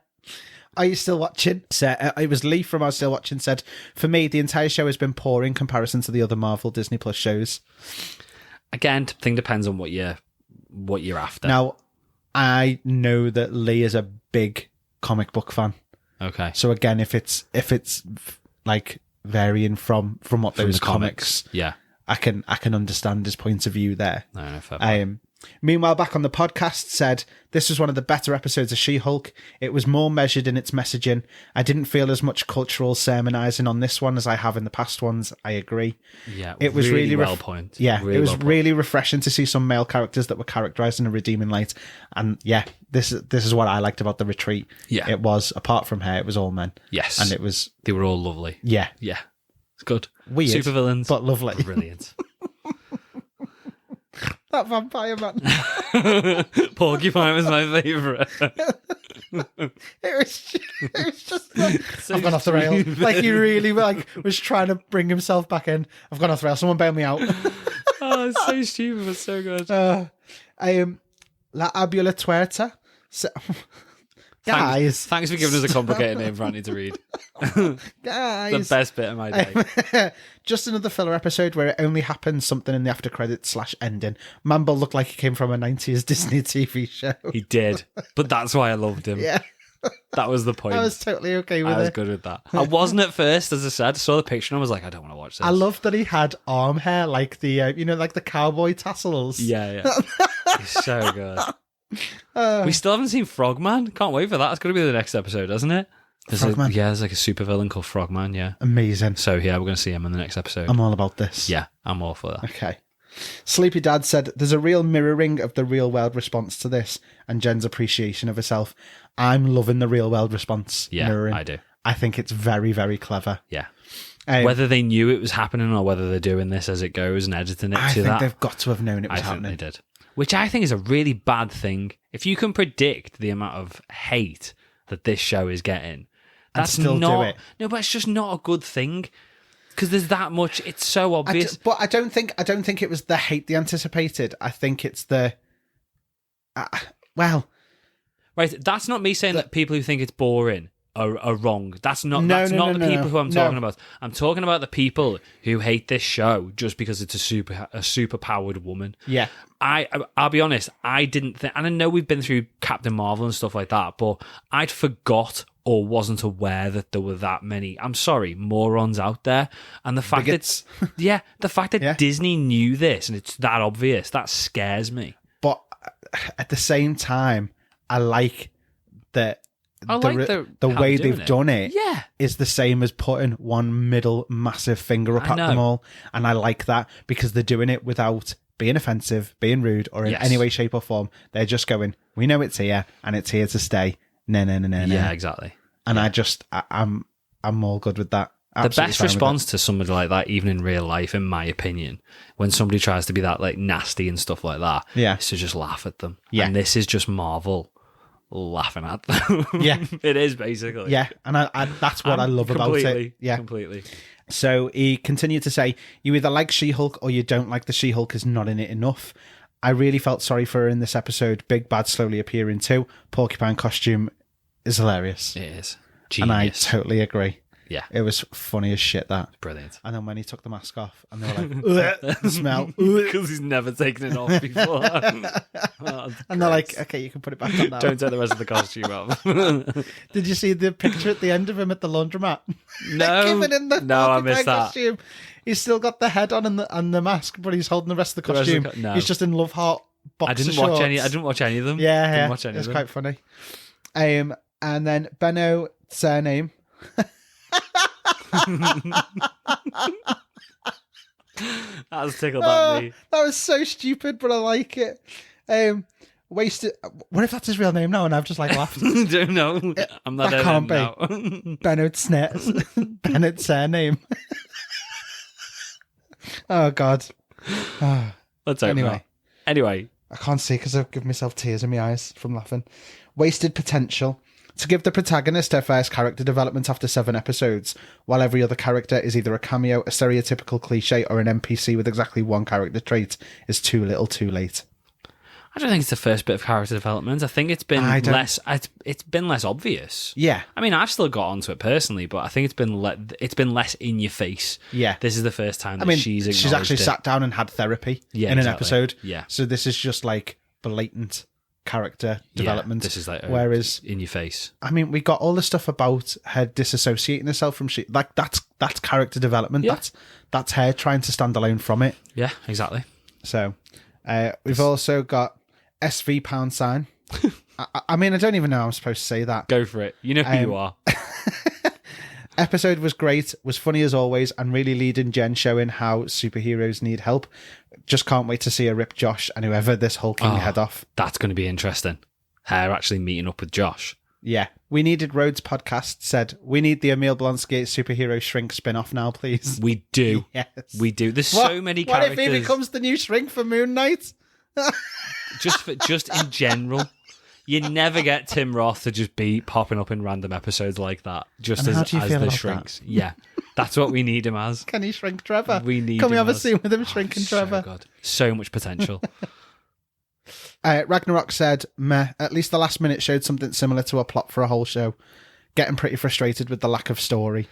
Are you still watching? It was Lee from I Was Still Watching said, for me, the entire show has been poor in comparison to the other Marvel Disney Plus shows. Again, the thing depends on what you're after. Now, I know that Lee is a big comic book fan. Okay. So again, if it's like varying from what those comics, I can understand his point of view there. No, fair point. Meanwhile, back on the podcast, said, this was one of the better episodes of She-Hulk. It was more measured in its messaging. I didn't feel as much cultural sermonizing on this one as I have in the past ones. I agree. Yeah, it was really well pointed. Yeah, really it was well really refreshing to see some male characters that were characterized in a redeeming light. And yeah, this is what I liked about the retreat. Yeah. It was, apart from her, it was all men. Yes. And it was... They were all lovely. Yeah. Yeah. It's good. Weird. Super villains. But lovely. Brilliant. That vampire man. Porcupine was my favourite. It was just like, I've gone off the rail. Like he really was trying to bring himself back in. I've gone off the rail. Someone bail me out. Oh, it's so stupid, but so good. La Abula Tuerta. So, guys. Thanks for giving us a complicated name for Andy to read. Guys. The best bit of my day. Just another filler episode where it only happens something in the after credits / ending. Mambo looked like he came from a 90s Disney TV show. He did. But that's why I loved him. Yeah. That was the point. I was totally okay with it. I was good with that. I wasn't at first, as I said. I saw the picture and I was like, I don't want to watch this. I loved that he had arm hair like the, like the cowboy tassels. Yeah. He's so good. We still haven't seen Frogman. Can't wait for that. It's going to be the next episode, isn't it? Frogman? There's like a super villain called Frogman, yeah. Amazing. So, yeah, we're going to see him in the next episode. I'm all about this. Yeah, I'm all for that. Okay. Sleepy Dad said, there's a real mirroring of the real world response to this and Jen's appreciation of herself. I'm loving the real world response mirroring. I do. I think it's very, very clever. Yeah. Whether they knew it was happening or whether they're doing this as it goes and editing it I to that. think they've got to have known it was happening. I think they did. Which I think is a really bad thing. If you can predict the amount of hate that this show is getting, that's still not... do it. No, but it's just not a good thing. Because there's that much... It's so obvious. But I don't think it was the hate they anticipated. I think it's the... Right, that's not me saying that people who think it's boring are wrong. That's not No, the people who I'm talking no. about. I'm talking about the people who hate this show just because it's a super powered woman. Yeah. I'll be honest, I didn't think, and I know we've been through Captain Marvel and stuff like that, but I'd forgot or wasn't aware that there were that many, I'm sorry, morons out there. And the fact that Disney knew this and it's that obvious, that scares me. But at the same time, I like that the way they've done it is the same as putting one middle massive finger up at them all. And I like that because they're doing it without being offensive, being rude, or in any way, shape, or form. They're just going, we know it's here and it's here to stay. No. Yeah, exactly. And I'm all good with that. Absolutely. The best response to somebody like that, even in real life, in my opinion, when somebody tries to be that like nasty and stuff like that, is to just laugh at them. Yeah. And this is just Marvel laughing at them. Yeah. It is basically. Yeah. And I that's what I love about it. Yeah. Completely. So he continued to say, you either like She-Hulk or you don't like the She-Hulk is not in it enough. I really felt sorry for her in this episode. Big Bad slowly appearing too. Porcupine costume is hilarious. It is. Genius. And I totally agree. Yeah. It was funny as shit, that. Brilliant. And then when he took the mask off and they were like, the smell. Because he's never taken it off before. And they're like, okay, you can put it back on now. Don't take the rest of the costume off. Did you see the picture at the end of him at the laundromat? No. I missed that. Costume. He's still got the head on and the mask, but he's holding the rest of the costume. No. He's just in Love Heart boxer shorts. I didn't watch any of them. Yeah, it's quite funny. And then Benno surname. That's tickled at me. That was so stupid, but I like it. Wasted. What if that's his real name now? And I've just like laughed. Don't know. I'm not. That can't be. Bennett's surname. Oh God. Let's hope Anyway, I can't see because I've given myself tears in my eyes from laughing. Wasted potential. To give the protagonist her first character development after 7 episodes, while every other character is either a cameo, a stereotypical cliche, or an NPC with exactly one character trait, is too little too late. I don't think it's the first bit of character development. I think it's been less. It's been less obvious. Yeah. I mean, I've still got onto it personally, but I think it's been less in your face. Yeah. This is the first time that she's actually sat down and had therapy in an episode. Yeah. So this is just like blatant character development. This is like whereas in your face. I mean, we got all the stuff about her disassociating herself from shit. Like that's character development. Yeah. That's her trying to stand alone from it. Yeah, exactly. So we've also got SV £. I mean, I don't even know how I'm supposed to say that. Go for it. You know who you are. Episode was great, was funny as always, and really leading Jen showing how superheroes need help. Just can't wait to see her rip Josh and whoever this hulking head off. That's going to be interesting. Her actually meeting up with Josh. Yeah. We Needed Rhodes podcast said, we need the Emil Blonsky superhero Shrink spin-off now, please. We do. Yes. We do. There's so many characters. What if he becomes the new Shrink for Moon Knight? just in general. You never get Tim Roth to just be popping up in random episodes like that, just And as how do you feel the about Shrinks. Yeah, that's what we need him as. Can he shrink Trevor? We need. Can we him have a as- scene with him shrinking Trevor? So good. So much potential. Ragnarok said, meh, at least the last minute showed something similar to a plot for a whole show. Getting pretty frustrated with the lack of story.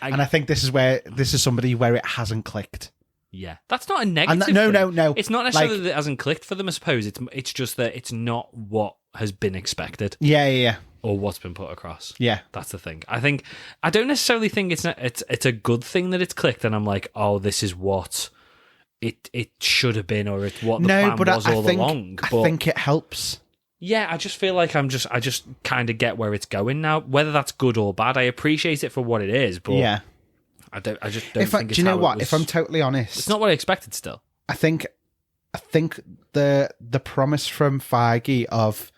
And I think this is somebody where it hasn't clicked. Yeah, that's not a negative. And no. It's not necessarily that it hasn't clicked for them. I suppose it's just that it's not what has been expected. Yeah. Or what's been put across. Yeah. That's the thing. I don't necessarily think it's a good thing that it's clicked, and I'm like, oh, this is what it should have been, or it's what the plan was all along. I think it helps. Yeah, I just feel like I just kind of get where it's going now. Whether that's good or bad, I appreciate it for what it is, but yeah. I just don't think it's do you know how what? it was. If I'm totally honest, It's not what I expected still. I think the promise from Feige of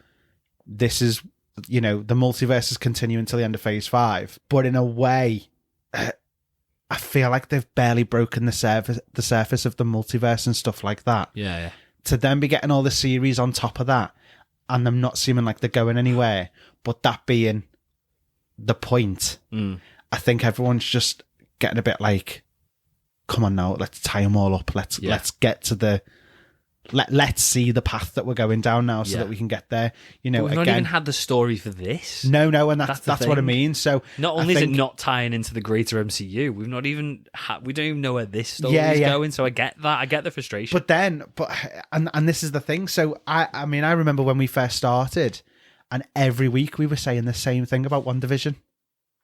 this is, the multiverse is continuing until the end of Phase 5, but in a way, I feel like they've barely broken the surface of the multiverse and stuff like that. Yeah. To then be getting all the series on top of that, and them not seeming like they're going anywhere, but that being the point, I think everyone's just getting a bit like, come on now, let's tie them all up. Let's get to let's see the path that we're going down now, so that we can get there. But we've not even had the story for this. No, and that's what I mean. So not only is it not tying into the greater MCU, we've not even we don't even know where this story is going. So I get that. I get the frustration. And this is the thing. So I mean, I remember when we first started, and every week we were saying the same thing about WandaVision.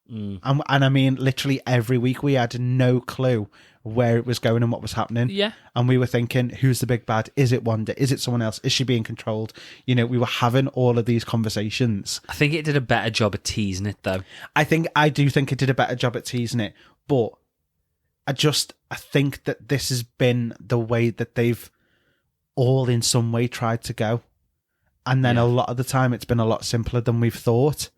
And I mean, literally every week we had no clue where it was going and what was happening. Yeah. And we were thinking, who's the big bad? Is it Wanda? Is it someone else? Is she being controlled? We were having all of these conversations. I think it did a better job at teasing it, though. I do think it did a better job at teasing it, but I think that this has been the way that they've all in some way tried to go. And then a lot of the time it's been a lot simpler than we've thought.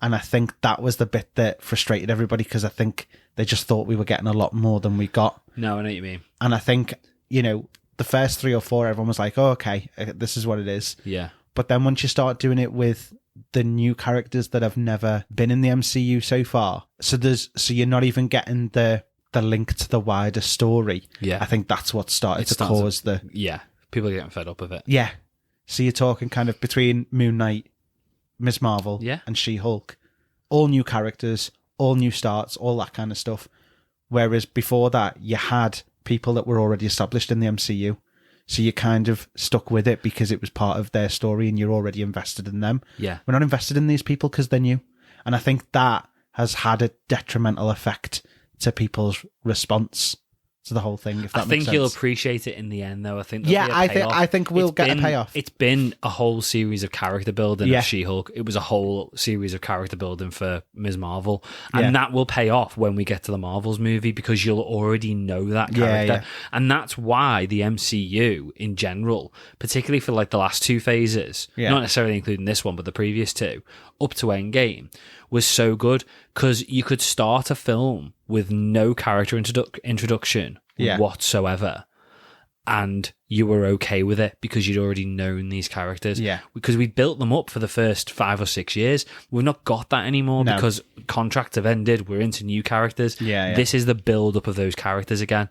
And I think that was the bit that frustrated everybody, because I think they just thought we were getting a lot more than we got. No, I know what you mean. And I think, the first 3 or 4, everyone was like, oh, okay, this is what it is. Yeah. But then once you start doing it with the new characters that have never been in the MCU so far, so you're not even getting the link to the wider story. Yeah. I think that's what started to cause the... Yeah. People are getting fed up of it. Yeah. So you're talking kind of between Moon Knight, Ms. Marvel, and She-Hulk. All new characters, all new starts, all that kind of stuff. Whereas before that, you had people that were already established in the MCU. So you kind of stuck with it because it was part of their story and you're already invested in them. Yeah. We're not invested in these people because they're new. And I think that has had a detrimental effect to people's response to the whole thing, if that makes sense. I think you'll appreciate it in the end, though. I think I think we'll get a payoff. It's been a whole series of character building of She-Hulk. It was a whole series of character building for Ms. Marvel, and that will pay off when we get to the Marvels movie, because you'll already know that character, and that's why the MCU in general, particularly for like the last 2 phases, not necessarily including this one, but the previous 2, up to Endgame, was so good, because you could start a film with no character introduction whatsoever, and you were okay with it because you'd already known these characters. Yeah. Because we built them up for the first 5 or 6 years. We've not got that anymore because contracts have ended. We're into new characters. Yeah. This is the build-up of those characters again.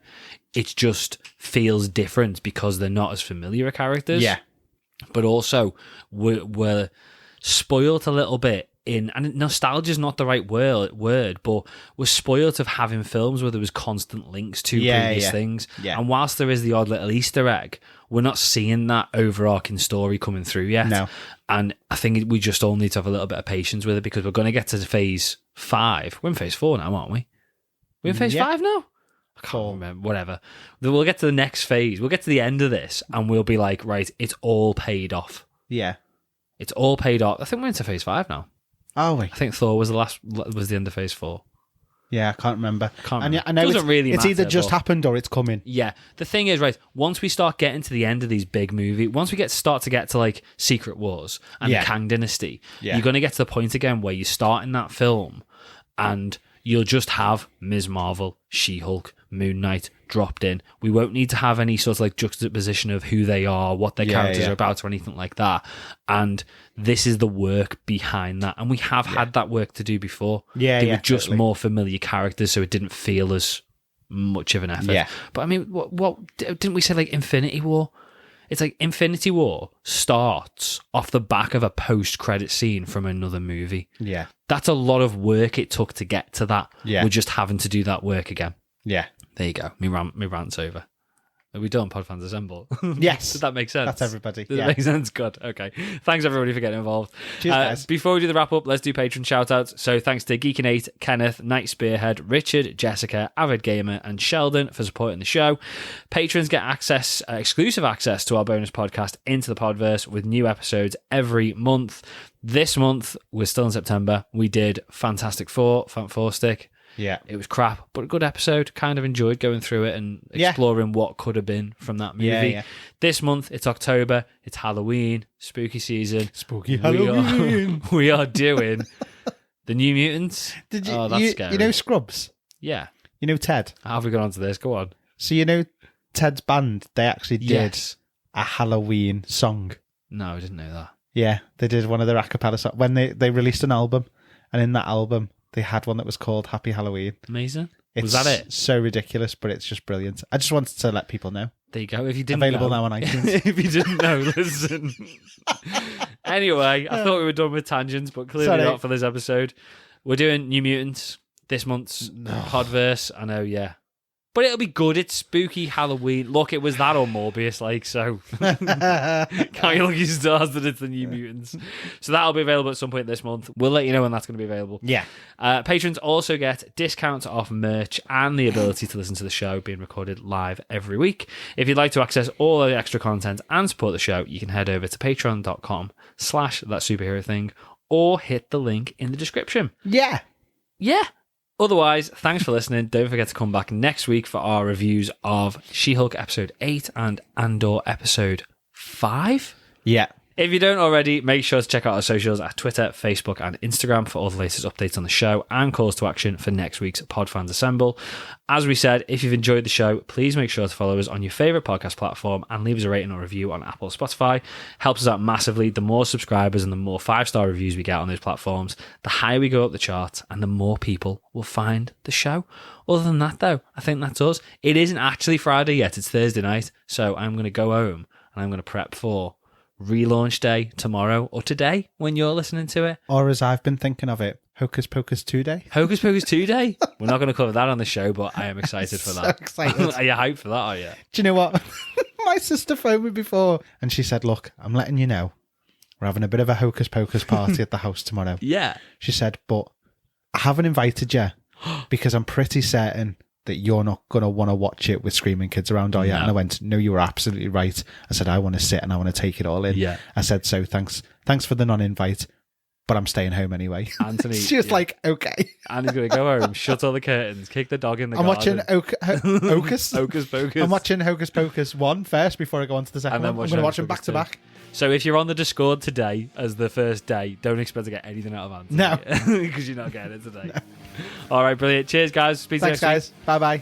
It just feels different because they're not as familiar a characters. Yeah. But also, we're spoiled a little bit in, and nostalgia is not the right word, but we're spoiled of having films where there was constant links to previous things. Yeah. And whilst there is the odd little Easter egg, we're not seeing that overarching story coming through yet. No. And I think we just all need to have a little bit of patience with it, because we're going to get to phase 5. We're in phase 4 now, aren't we? We're in phase 5 now? I can't remember. Whatever. We'll get to the next phase. We'll get to the end of this, and we'll be like, right, it's all paid off. Yeah. It's all paid off. I think we're into phase 5 now. Are we? I think Thor was the end of phase 4. Yeah, I can't remember. Remember. I know Doesn't really it's matter, either just but- happened or it's coming. Yeah. The thing is, right, once we start getting to the end of these big movies, once we start to get to like Secret Wars and the Kang Dynasty, you're going to get to the point again where you start in that film and you'll just have Ms. Marvel, She-Hulk, Moon Knight dropped in. We won't need to have any sort of like juxtaposition of who they are, what their characters are about, or anything like that. And this is the work behind that. And we have had that work to do before. They were just more familiar characters, so it didn't feel as much of an effort. Yeah. But I mean, what didn't we say, like Infinity War? It's like Infinity War starts off the back of a post-credit scene from another movie. Yeah. That's a lot of work it took to get to that. Yeah. We're just having to do that work again. Yeah. There you go. Me rant's over. Are we done? Podfans Assemble. Yes. Did that make sense? That's everybody. Does that make sense? Good. Okay. Thanks everybody for getting involved. Cheers, guys. Before we do the wrap up, let's do patron shout outs. So thanks to Geek and 8, Kenneth, Night Spearhead, Richard, Jessica, Avid Gamer, and Sheldon for supporting the show. Patrons get exclusive access to our bonus podcast, Into the Podverse, with new episodes every month. This month, we're still in September. We did Fantastic Four Stick. Yeah. It was crap, but a good episode. Kind of enjoyed going through it and exploring what could have been from that movie. Yeah. This month, it's October. It's Halloween, spooky season. Spooky Halloween. We are doing the New Mutants. Did you? Oh, that's scary. You know Scrubs? Yeah. You know Ted? How have we gone on to this? Go on. So you know Ted's band? They actually did Yes. a Halloween song. No, I didn't know that. Yeah, they did one of their a cappella songs when they released an album, and in that album they had one that was called Happy Halloween. Amazing. Was that it? So ridiculous, but it's just brilliant. I just wanted to let people know. There you go. If you didn't Available know, now on iTunes. if you didn't know, listen. Anyway, I thought we were done with tangents, but clearly not for this episode. We're doing New Mutants this month's Podverse. I know, yeah. But it'll be good. It's spooky Halloween. Look, it was that or Morbius, like, so. Can't you lucky stars that it's the New Mutants? So that'll be available at some point this month. We'll let you know when that's going to be available. Yeah. Patrons also get discounts off merch and the ability to listen to the show being recorded live every week. If you'd like to access all of the extra content and support the show, you can head over to patreon.com/thatsuperhero thing or hit the link in the description. Yeah. Yeah. Otherwise, thanks for listening. Don't forget to come back next week for our reviews of She-Hulk episode 8 and Andor episode 5. Yeah. If you don't already, make sure to check out our socials at Twitter, Facebook, and Instagram for all the latest updates on the show and calls to action for next week's Podfans Assemble. As we said, if you've enjoyed the show, please make sure to follow us on your favourite podcast platform and leave us a rating or review on Apple or Spotify. Helps us out massively. The more subscribers and the more 5-star reviews we get on those platforms, the higher we go up the chart and the more people will find the show. Other than that, though, I think that's us. It isn't actually Friday yet. It's Thursday night. So I'm going to go home and I'm going to prep for relaunch day tomorrow or today when you're listening to it. Or as I've been thinking of it, Hocus Pocus 2 Day. Hocus Pocus 2 Day? We're not going to cover that on the show, but I am excited for that. So excited. Are you hyped for that, are you? Do you know what? My sister phoned me before and she said, look, I'm letting you know we're having a bit of a Hocus Pocus party at the house tomorrow. Yeah. She said, but I haven't invited you because I'm pretty certain that you're not going to want to watch it with screaming kids around, are you? No. And I went, no, you were absolutely right. I said, I want to sit and I want to take it all in. Yeah. I said, so thanks for the non-invite, but I'm staying home anyway. Anthony. She was like, okay. And he's going to go home, shut all the curtains, kick the dog in the I'm garden. watching Hocus. Hocus Pocus. I'm watching Hocus Pocus 1 first before I go on to the second And then one. I'm watch going to watch Hocus them back Pocus to back. So if you're on the Discord today as the first day, don't expect to get anything out of Anthony. No. Because you're not getting it today. No. All right, brilliant. Cheers, guys. Speak to you Thanks, next week. guys. Bye-bye.